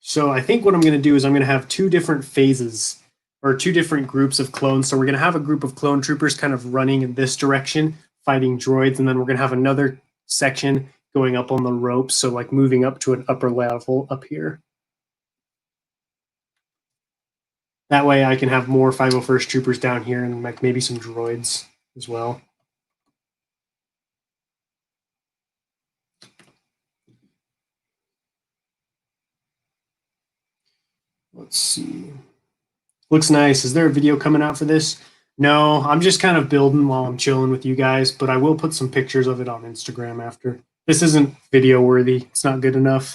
So I think what I'm going to do is I'm going to have two different phases or two different groups of clones. So we're going to have a group of clone troopers kind of running in this direction, fighting droids, and then we're going to have another section going up on the ropes, so like moving up to an upper level up here. That way I can have more 501st troopers down here and like maybe some droids as well. Let's see. Looks nice. Is there a video coming out for this? No, I'm just kind of building while I'm chilling with you guys, but I will put some pictures of it on Instagram after. This isn't video worthy. It's not good enough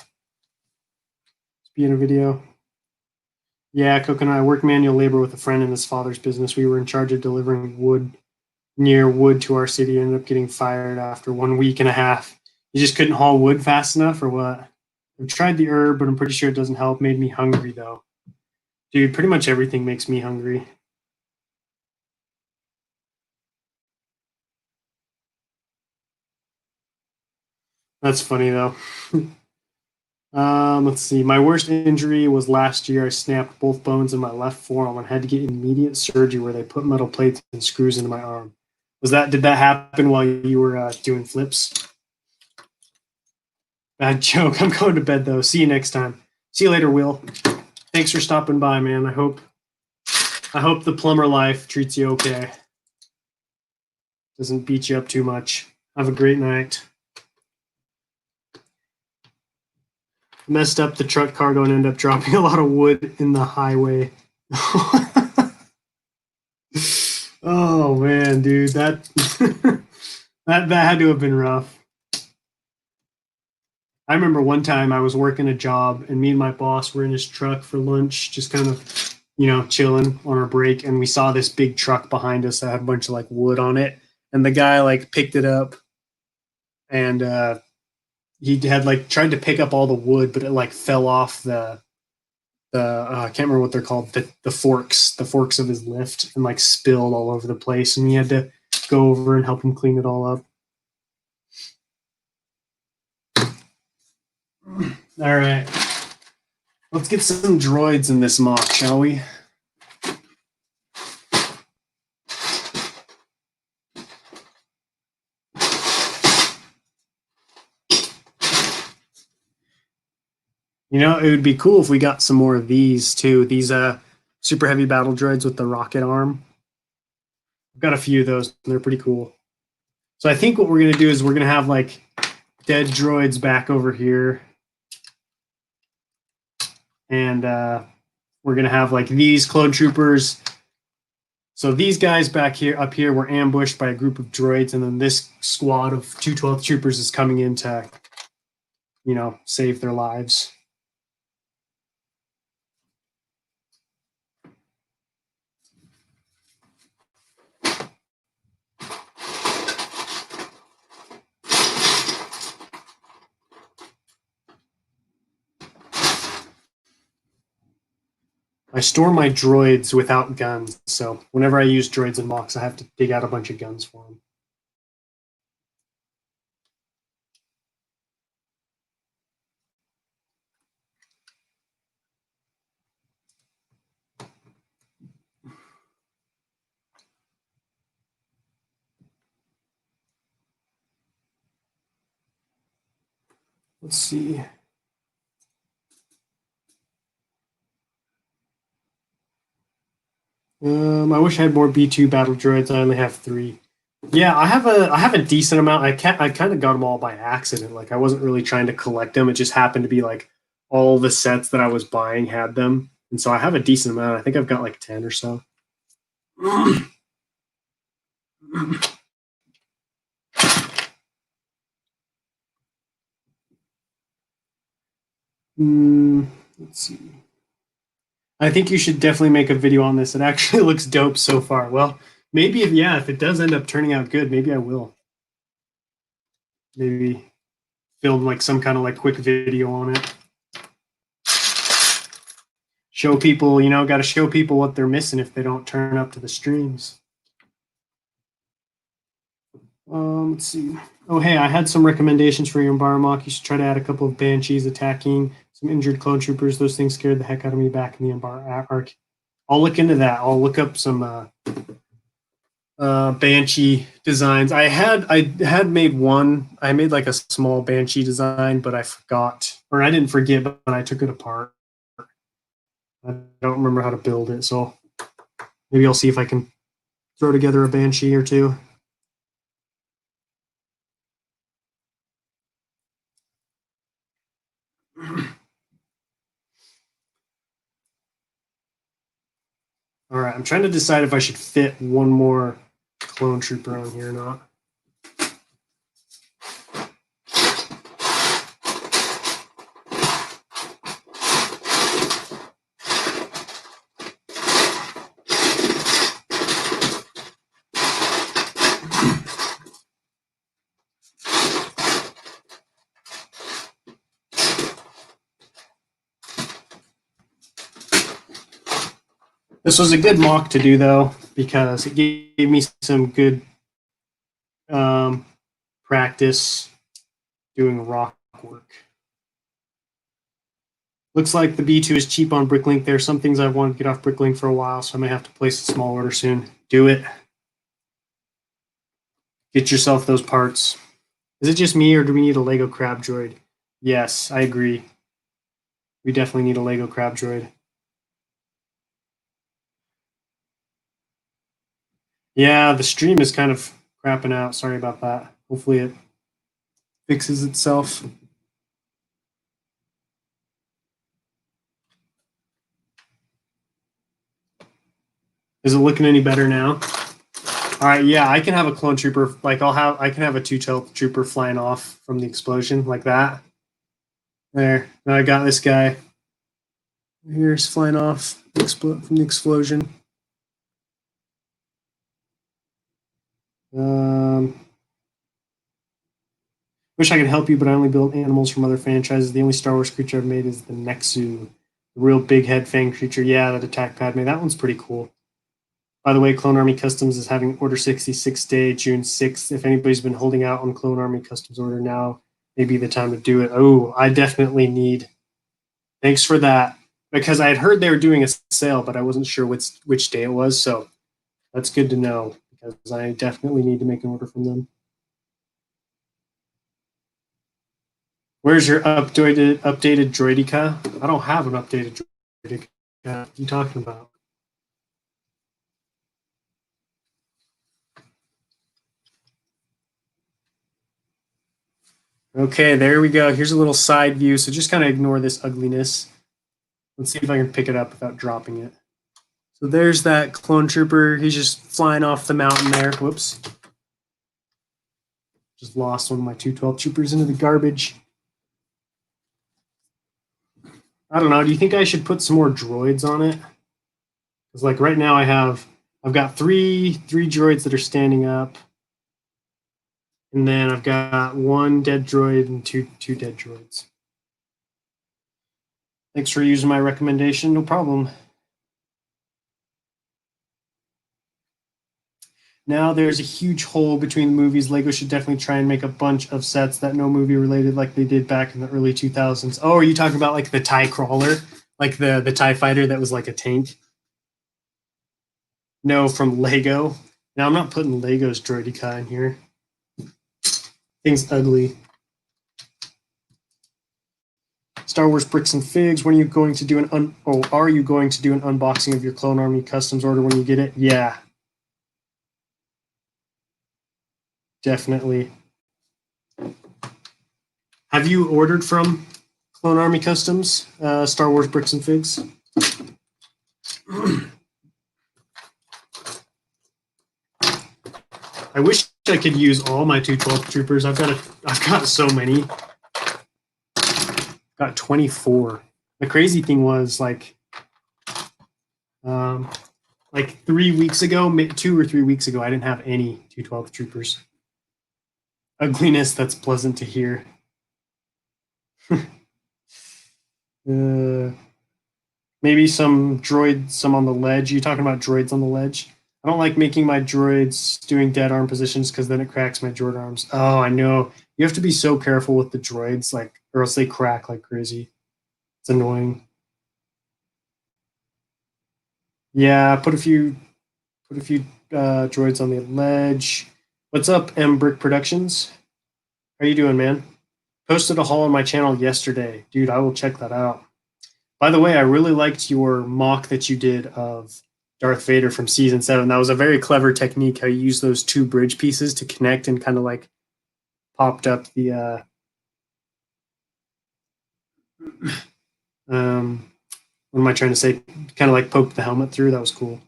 to be in a video. Yeah, Cook and I worked manual labor with a friend in his father's business. We were in charge of delivering wood to our city. Ended up getting fired after 1 week and a half. You just couldn't haul wood fast enough, or what? I've tried the herb, but I'm pretty sure it doesn't help. Made me hungry though. Dude, pretty much everything makes me hungry. That's funny though. Let's see. My worst injury was last year. I snapped both bones in my left forearm and had to get immediate surgery where they put metal plates and screws into my arm. Did that happen while you were doing flips? Bad joke. I'm going to bed though. See you next time. See you later, Will. Thanks for stopping by, man. I hope the plumber life treats you okay. Doesn't beat you up too much. Have a great night. Messed up the truck cargo and ended up dropping a lot of wood in the highway. Oh man, dude, that that had to have been rough. I remember one time I was working a job and me and my boss were in his truck for lunch, just kind of, chilling on our break, and we saw this big truck behind us that had a bunch of like wood on it, and the guy like picked it up and he had like tried to pick up all the wood, but it like fell off the I can't remember what they're called, the forks of his lift, and like spilled all over the place, and he had to go over and help him clean it all up. All right, let's get some droids in this mock, shall we? It would be cool if we got some more of these too. These super heavy battle droids with the rocket arm. I've got a few of those, and they're pretty cool. So I think what we're gonna do is we're gonna have like dead droids back over here, and we're gonna have like these clone troopers. So these guys back here, up here, were ambushed by a group of droids, and then this squad of 212 troopers is coming in to, save their lives. I store my droids without guns, so whenever I use droids in mocks, I have to dig out a bunch of guns for them. Let's see. I wish I had more B2 battle droids. I only have 3. Yeah, I have a decent amount. I kind of got them all by accident. Like I wasn't really trying to collect them. It just happened to be like all the sets that I was buying had them, and so I have a decent amount. I think I've got like 10 or so. Let's see. I think you should definitely make a video on this. It actually looks dope so far. Well, maybe if it does end up turning out good, maybe I will. Maybe film like some kind of like quick video on it. Show people, got to show people what they're missing if they don't turn up to the streams. Let's see. Oh, hey, I had some recommendations for your Embarmock. You should try to add a couple of Banshees attacking some injured clone troopers. Those things scared the heck out of me back in the Embar arc. I'll look into that. I'll look up some Banshee designs. I had made one. I made like a small Banshee design, but I forgot, or I didn't forget, but I took it apart. I don't remember how to build it, so maybe I'll see if I can throw together a Banshee or two. All right, I'm trying to decide if I should fit one more clone trooper on here or not. This was a good mock to do, though, because it gave me some good practice doing rock work. Looks like the B2 is cheap on Bricklink. There are some things I've wanted to get off Bricklink for a while, so I may have to place a small order soon. Do it. Get yourself those parts. Is it just me, or do we need a Lego crab droid? Yes, I agree. We definitely need a Lego crab droid. Yeah, the stream is kind of crapping out. Sorry about that. Hopefully it fixes itself. Is it looking any better now? All right, yeah, I can have a clone trooper. Like I can have a two-tailed trooper flying off from the explosion like that. There, now I got this guy. Here's flying off from the explosion. Wish I could help you, but I only build animals from other franchises. The only Star Wars creature I've made is the Nexu, the real big head fang creature. Yeah, that attack Padme. That one's pretty cool. By the way, Clone Army Customs is having Order 66 Day, June 6th. If anybody's been holding out on Clone Army Customs order now, may be the time to do it. Oh, I definitely need. Thanks for that. Because I had heard they were doing a sale, but I wasn't sure which day it was. So that's good to know, because I definitely need to make an order from them. Where's your updated Droidica? I don't have an updated Droidica. What are you talking about? Okay, there we go. Here's a little side view. So just kind of ignore this ugliness. Let's see if I can pick it up without dropping it. So there's that clone trooper. He's just flying off the mountain there. Whoops. Just lost one of my 212 troopers into the garbage. I don't know. Do you think I should put some more droids on it? Because like right now I've got three droids that are standing up. And then I've got one dead droid and two dead droids. Thanks for using my recommendation. No problem. Now there's a huge hole between the movies. Lego should definitely try and make a bunch of sets that no movie related, like they did back in the early 2000s. Oh, are you talking about like the TIE crawler? Like the TIE fighter that was like a tank? No, from Lego. Now I'm not putting Lego's Droidica in here. Thing's ugly. Star Wars bricks and figs. When are you going to do are you going to do an unboxing of your Clone Army Customs order when you get it? Yeah. Definitely. Have you ordered from Clone Army Customs, Star Wars bricks and figs? I wish I could use all my 212 troopers. I've got so many. Got 24. The crazy thing was like 3 weeks ago, 2 or 3 weeks ago, I didn't have any 212 troopers. Ugliness that's pleasant to hear. Maybe some on the ledge. You talking about droids on the ledge? I don't like making my droids doing dead arm positions because then it cracks my droid arms. Oh, I know. You have to be so careful with the droids, like, or else they crack like crazy. It's annoying. Yeah, put a few droids on the ledge. What's up, M Brick Productions? How you doing, man? Posted a haul on my channel yesterday. Dude, I will check that out. By the way, I really liked your mock that you did of Darth Vader from season 7. That was a very clever technique, how you use those two bridge pieces to connect and kind of like popped up the what am I trying to say? Kind of like poked the helmet through. That was cool.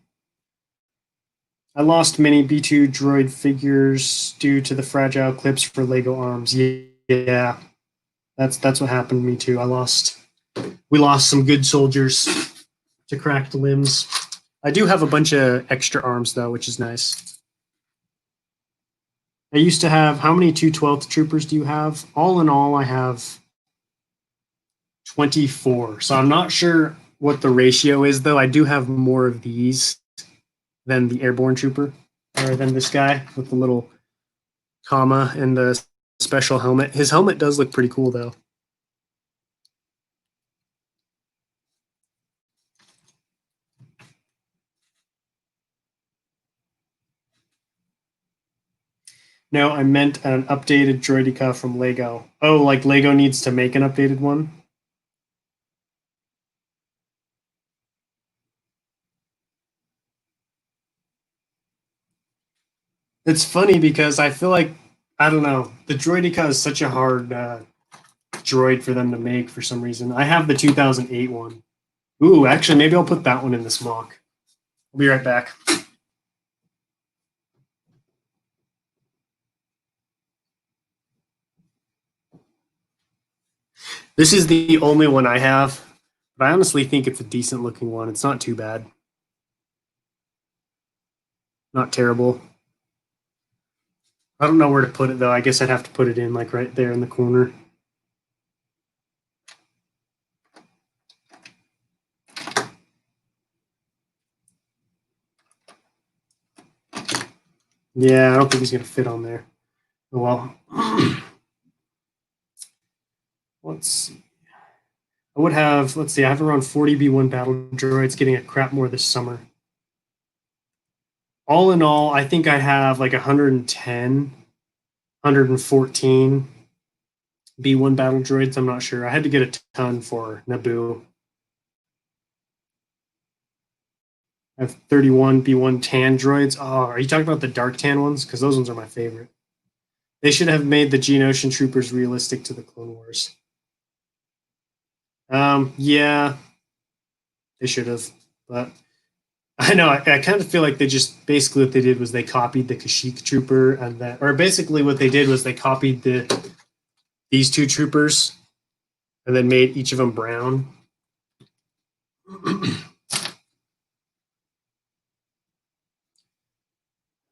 I lost many B2 droid figures due to the fragile clips for Lego arms. Yeah, that's what happened to me too. We lost some good soldiers to cracked limbs. I do have a bunch of extra arms though, which is nice. I used to have, how many 212th troopers do you have? All in all, I have 24. So I'm not sure what the ratio is though. I do have more of these than the airborne trooper, or than this guy with the little comma and the special helmet. His helmet does look pretty cool, though. No, I meant an updated Droideka from Lego. Oh, like Lego needs to make an updated one? It's funny because I feel like, I don't know, the Droideka is such a hard droid for them to make for some reason. I have the 2008 one. Ooh, actually, maybe I'll put that one in this mock. I'll be right back. This is the only one I have, but I honestly think it's a decent looking one. It's not too bad. Not terrible. I don't know where to put it, though. I guess I'd have to put it in, like, right there in the corner. Yeah, I don't think he's going to fit on there. Oh, well. Let's see. I would have, let's see, I have around 40 B1 battle droids getting a crap more this summer. All in all, I think I have like 110, 114 B1 battle droids. I'm not sure. I had to get a ton for Naboo. I have 31 B1 tan droids. Oh, are you talking about the dark tan ones? Because those ones are my favorite. They should have made the Geonosian troopers realistic to the Clone Wars. Yeah, they should have. But I know, I kind of feel like they just basically what they did was they copied the Kashyyyk trooper and that, or basically what they did was they copied these two troopers and then made each of them brown.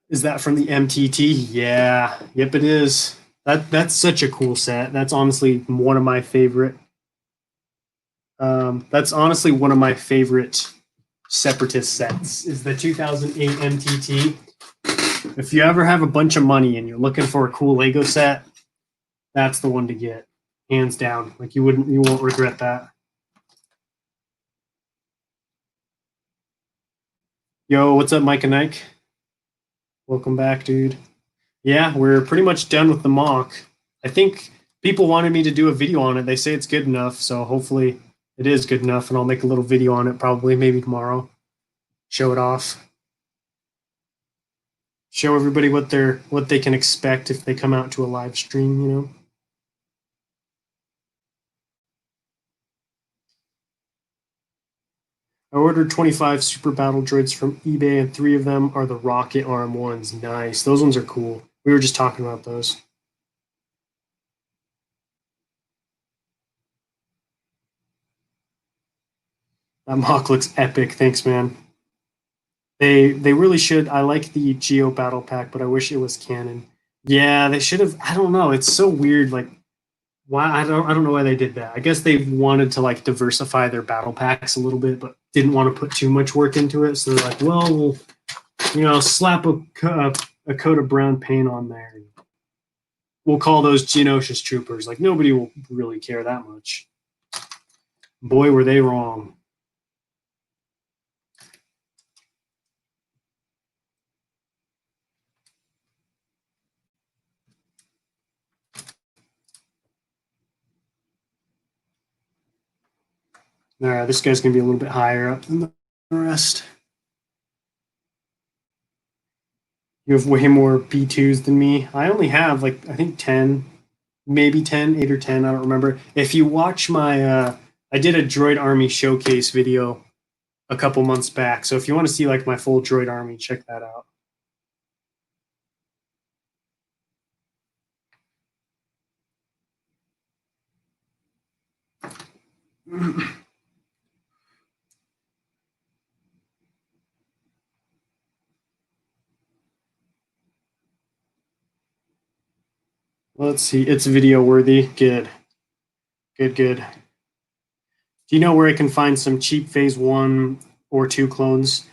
Is that from the MTT? Yeah. Yep, it is. That's such a cool set. That's honestly one of my favorite. That's honestly one of my favorite Separatist sets. Is the 2008 MTT. If you ever have a bunch of money and you're looking for a cool Lego set, that's the one to get, hands down. Like you won't regret that. Yo, what's up, Mike and Nike? Welcome back, dude. Yeah, we're pretty much done with the mock. I think people wanted me to do a video on it. They say it's good enough, so hopefully it is good enough, and I'll make a little video on it probably maybe tomorrow. Show it off. Show everybody what they can expect if they come out to a live stream, you know. I ordered 25 super battle droids from eBay, and 3 of them are the rocket arm ones. Nice. Those ones are cool. We were just talking about those. That mock looks epic. Thanks, man. They really should. I like the Geo battle pack, but I wish it was canon. Yeah, they should have. I don't know. It's so weird. Like, why? I don't know why they did that. I guess they wanted to like diversify their battle packs a little bit, but didn't want to put too much work into it. So they're like, well, we'll slap a coat of brown paint on there. We'll call those Geonosian troopers. Like nobody will really care that much. Boy, were they wrong. All right, this guy's gonna be a little bit higher up than the rest. You have way more B2s than me. I only have like I think 10, maybe 10, 8 or 10. I don't remember. If you watch my, I did a Droid Army showcase video a couple months back. So if you want to see like my full Droid Army, check that out. Let's see. It's video worthy. Good. Good, good. Do you know where I can find some cheap phase 1 or 2 clones?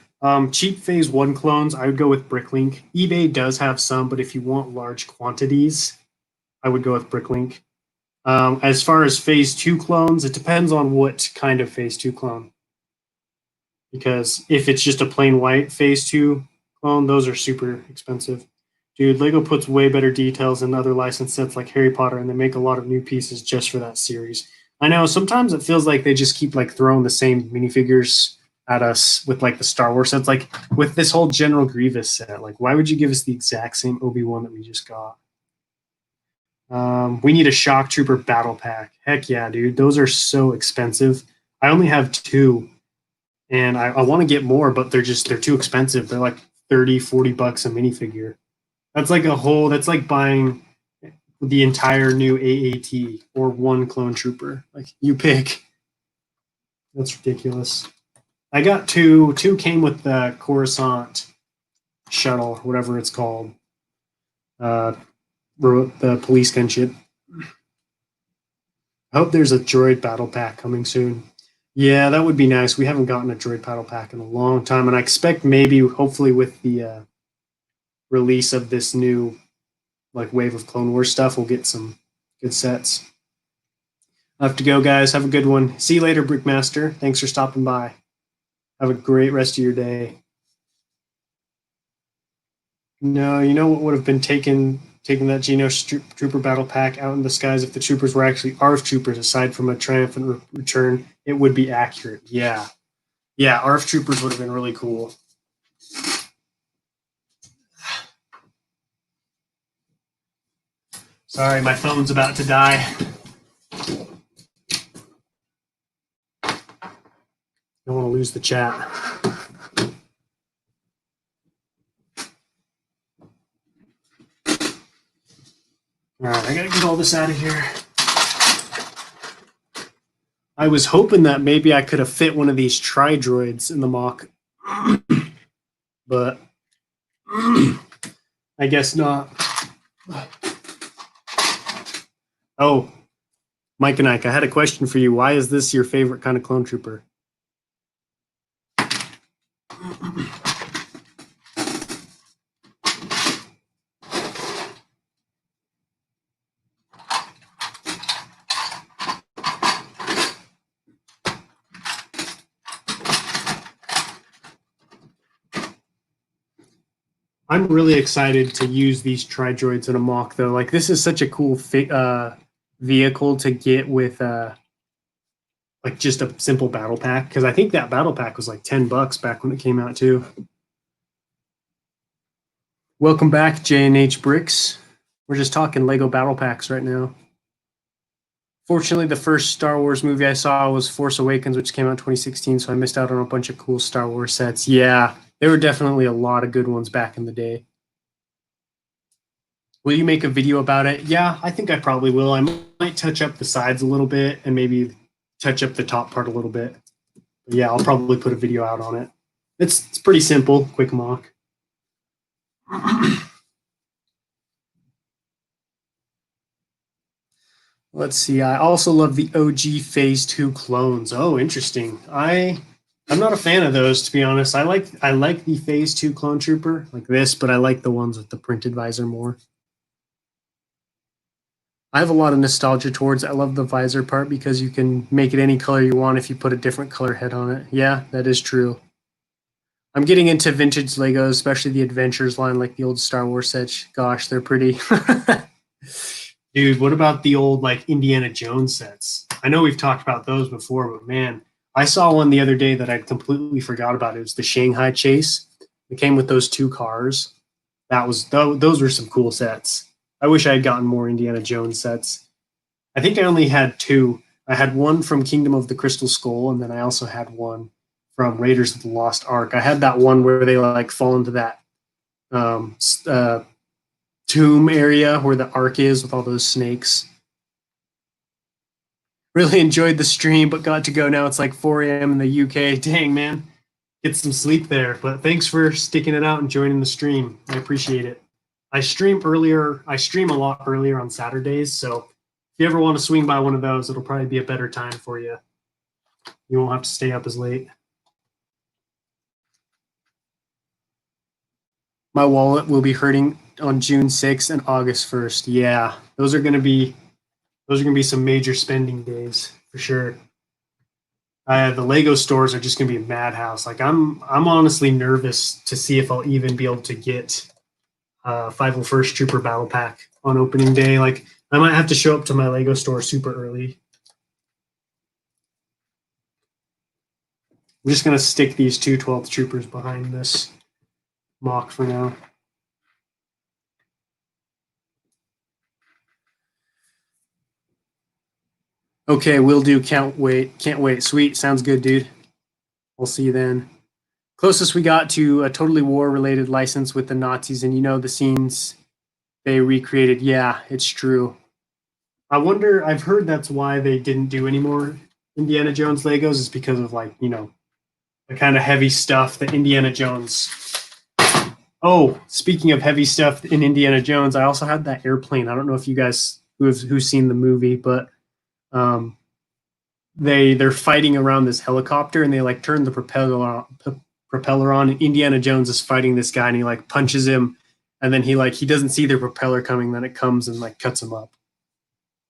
Cheap phase 1 clones, I would go with Bricklink. eBay does have some, but if you want large quantities, I would go with Bricklink. As far as Phase 2 clones, it depends on what kind of Phase 2 clone. Because if it's just a plain white Phase 2 clone, those are super expensive. Dude, Lego puts way better details in other licensed sets like Harry Potter, and they make a lot of new pieces just for that series. I know, sometimes it feels like they just keep like throwing the same minifigures at us with like the Star Wars sets. Like with this whole General Grievous set, like why would you give us the exact same Obi-Wan that we just got? We need a Shock Trooper battle pack. Heck yeah, dude. Those are so expensive. I only have 2, and I want to get more, but they're too expensive. They're like 30, 40 bucks a minifigure. That's like buying the entire new AAT or one clone trooper. Like you pick. That's ridiculous. I got 2. 2 came with the Coruscant shuttle, whatever it's called. The police gunship. I hope there's a droid battle pack coming soon. Yeah, that would be nice. We haven't gotten a droid battle pack in a long time, and I expect maybe, hopefully, with the release of this new like wave of Clone Wars stuff, we'll get some good sets. I have to go, guys. Have a good one. See you later, Brickmaster. Thanks for stopping by. Have a great rest of your day. No, you know what would have been taking that Geonosis Trooper battle pack out in the skies if the troopers were actually ARF troopers, aside from a triumphant return, it would be accurate. Yeah. Yeah, ARF troopers would have been really cool. Sorry, my phone's about to die. Don't want to lose the chat. All right, I gotta get all this out of here. I was hoping that maybe I could have fit one of these tri-droids in the mock, but I guess not. Oh, Mike and Ike, I had a question for you. Why is this your favorite kind of clone trooper? I'm really excited to use these tri-droids in a mock, though. Like, this is such a cool vehicle to get with like just a simple battle pack, because I think that battle pack was like $10 back when it came out too. Welcome back, J&H Bricks. We're just talking Lego battle packs right now. Fortunately, the first Star Wars movie I saw was Force Awakens, which came out in 2016, so I missed out on a bunch of cool Star Wars sets. Yeah, there were definitely a lot of good ones back in the day. Will you make a video about it? Yeah, I think I probably will. I might touch up the sides a little bit and maybe touch up the top part a little bit. But yeah, I'll probably put a video out on it. It's pretty simple, quick mock. Let's see. I also love the OG Phase 2 clones. Oh, interesting. I'm not a fan of those, to be honest. I like the Phase 2 clone trooper like this, but I like the ones with the printed visor more. I have a lot of nostalgia towards it. I love the visor part because you can make it any color you want if you put a different color head on it. Yeah, that is true. I'm getting into vintage Legos, especially the Adventures line, like the old Star Wars sets. Gosh, they're pretty. Dude, what about the old like Indiana Jones sets? I know we've talked about those before, but man, I saw one the other day that I completely forgot about. It was the Shanghai Chase. It came with those 2 cars. Those were some cool sets. I wish I had gotten more Indiana Jones sets. I think I only had 2. I had one from Kingdom of the Crystal Skull, and then I also had one from Raiders of the Lost Ark. I had that one where they like fall into that tomb area where the Ark is with all those snakes. Really enjoyed the stream, but got to go now. It's like 4 a.m. in the UK. Dang, man. Get some sleep there. But thanks for sticking it out and joining the stream. I appreciate it. I stream a lot earlier on Saturdays, so if you ever want to swing by one of those, it'll probably be a better time for you. You won't have to stay up as late. My wallet will be hurting on June 6th and August 1st. Yeah, those are gonna be some major spending days for sure. The Lego stores are just gonna be a madhouse. Like I'm honestly nervous to see if I'll even be able to get 501st Trooper Battle Pack on opening day. Like I might have to show up to my Lego store super early. I'm just gonna stick these two 12th Troopers behind this mock for now. Okay, will do. Can't wait. Sweet. Sounds good, dude. We'll see you then. Closest we got to a totally war-related license with the Nazis, and the scenes they recreated. Yeah, it's true. I wonder. I've heard that's why they didn't do any more Indiana Jones Legos, is because of the kind of heavy stuff that Indiana Jones. Oh, speaking of heavy stuff in Indiana Jones, I also had that airplane. I don't know if you guys who's seen the movie, but um, they're fighting around this helicopter and they like turn the propeller on, and Indiana Jones is fighting this guy and he like punches him, and then he doesn't see the propeller coming, then it comes and like cuts him up.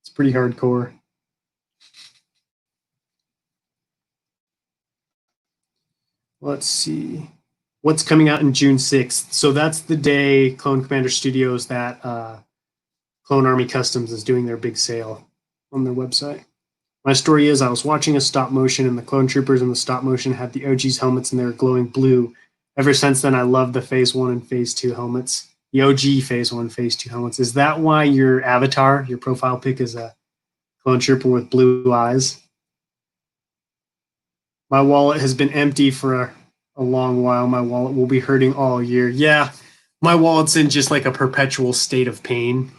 It's pretty hardcore. Let's see what's coming out in June 6th. So that's the day Clone Commander Studios, that Clone Army Customs, is doing their big sale on their website. My story is, I was watching a stop motion and the clone troopers in the stop motion had the OG's helmets and they were glowing blue. Ever since then, I love the Phase 1 and Phase 2 helmets. The OG Phase 1, Phase 2 helmets. Is that why your avatar, your profile pic, is a clone trooper with blue eyes? My wallet has been empty for a long while. My wallet will be hurting all year. Yeah, my wallet's in just like a perpetual state of pain.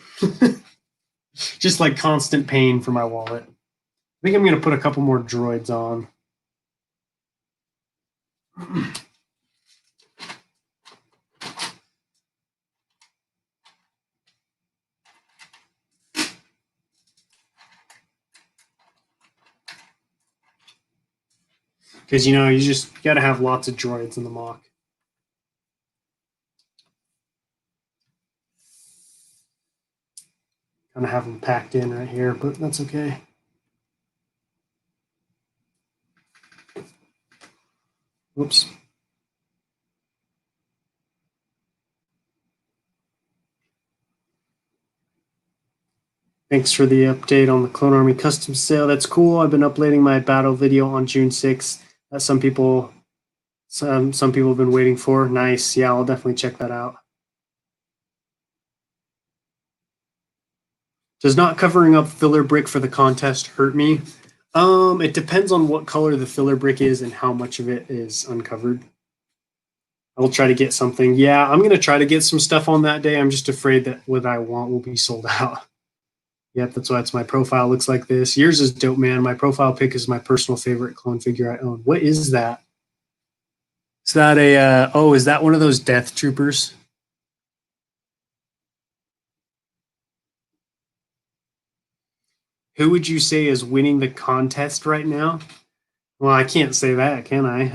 Just like constant pain for my wallet. I think I'm going to put a couple more droids on. Because, you just got to have lots of droids in the mock. Kind of have them packed in right here, but that's okay. Whoops. Thanks for the update on the Clone Army Custom sale. That's cool. I've been uploading my battle video on June 6th. That some people have been waiting for. Nice. Yeah, I'll definitely check that out. Does not covering up filler brick for the contest hurt me? It depends on what color the filler brick is and how much of it is uncovered. I'll try to get something. Yeah, I'm gonna try to get some stuff on that day. I'm just afraid that what I want will be sold out. Yep, that's why it's my profile looks like this. Yours is dope, man. My profile pic is my personal favorite clone figure I own. What is that? Is that is that one of those death troopers? Who would you say is winning the contest right now? Well, I can't say that, can I?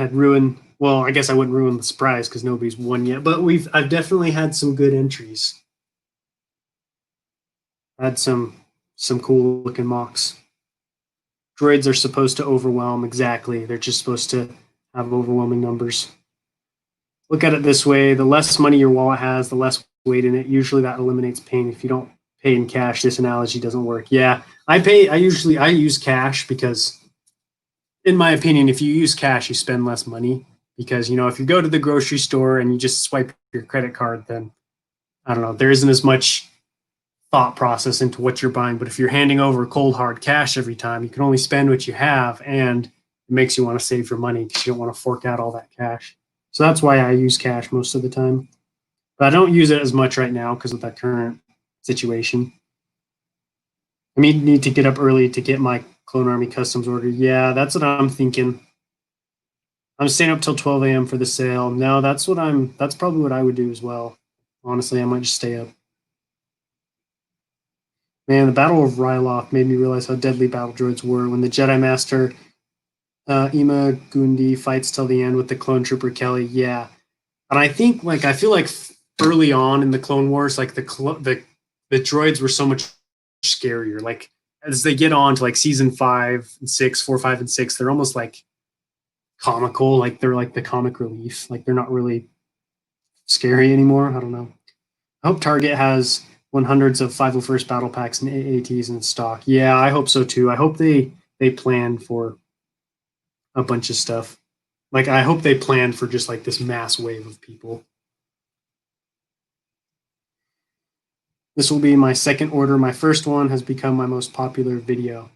Well, I guess I wouldn't ruin the surprise because nobody's won yet, but I've definitely had some good entries. Had some cool looking mocks. Droids are supposed to overwhelm, exactly. They're just supposed to have overwhelming numbers. Look at it this way: the less money your wallet has, the less weight in it. Usually that eliminates pain. If you don't pay in cash, this analogy doesn't work. Yeah, I use cash because, in my opinion, if you use cash, you spend less money. Because, if you go to the grocery store and you just swipe your credit card, then I don't know, there isn't as much thought process into what you're buying. But if you're handing over cold hard cash every time, you can only spend what you have, and it makes you want to save your money because you don't want to fork out all that cash. So that's why I use cash most of the time. But I don't use it as much right now because of that current situation. I need to get up early to get my Clone Army Customs order. Yeah, that's what I'm thinking. I'm staying up till 12 a.m. for the sale. No, that's probably what I would do as well. Honestly, I might just stay up. Man, the Battle of Ryloth made me realize how deadly battle droids were when the Jedi Master Ima Gundi fights till the end with the clone trooper Kelly. Yeah. And I think, I feel like early on in the Clone Wars, like the droids were so much scarier. Like as they get on to like season 5 and 6, 4, 5, and 6, they're almost like comical. Like they're like the comic relief. Like they're not really scary anymore. I don't know. I hope Target has 100s of 501st battle packs and AATs in stock. Yeah, I hope so too. I hope they plan for a bunch of stuff. Like I hope they plan for just like this mass wave of people. This will be my second order. My first one has become my most popular video.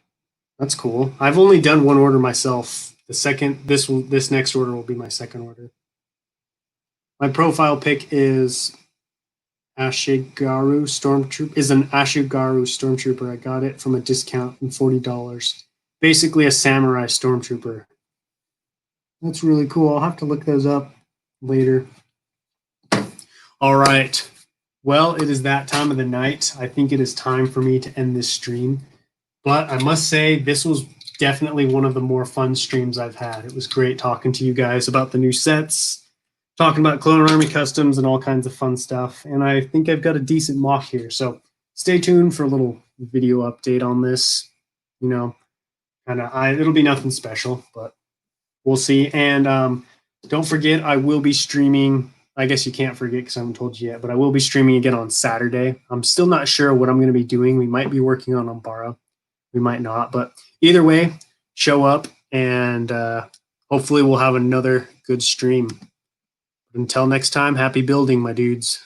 That's cool. I've only done one order myself. This next order will be my second order. My profile pic is an Ashigaru Stormtrooper. I got it from a discount and $40. Basically a samurai stormtrooper. That's really cool. I'll have to look those up later. All right. Well, it is that time of the night. I think it is time for me to end this stream. But I must say, this was definitely one of the more fun streams I've had. It was great talking to you guys about the new sets, talking about Clone Army customs and all kinds of fun stuff. And I think I've got a decent mock here. So stay tuned for a little video update on this. You know, it'll be nothing special, but we'll see. And don't forget, I will be streaming. I guess you can't forget because I haven't told you yet, but I will be streaming again on Saturday. I'm still not sure what I'm going to be doing. We might be working on Umbara. We might not. But either way, show up and hopefully we'll have another good stream. But until next time, happy building, my dudes.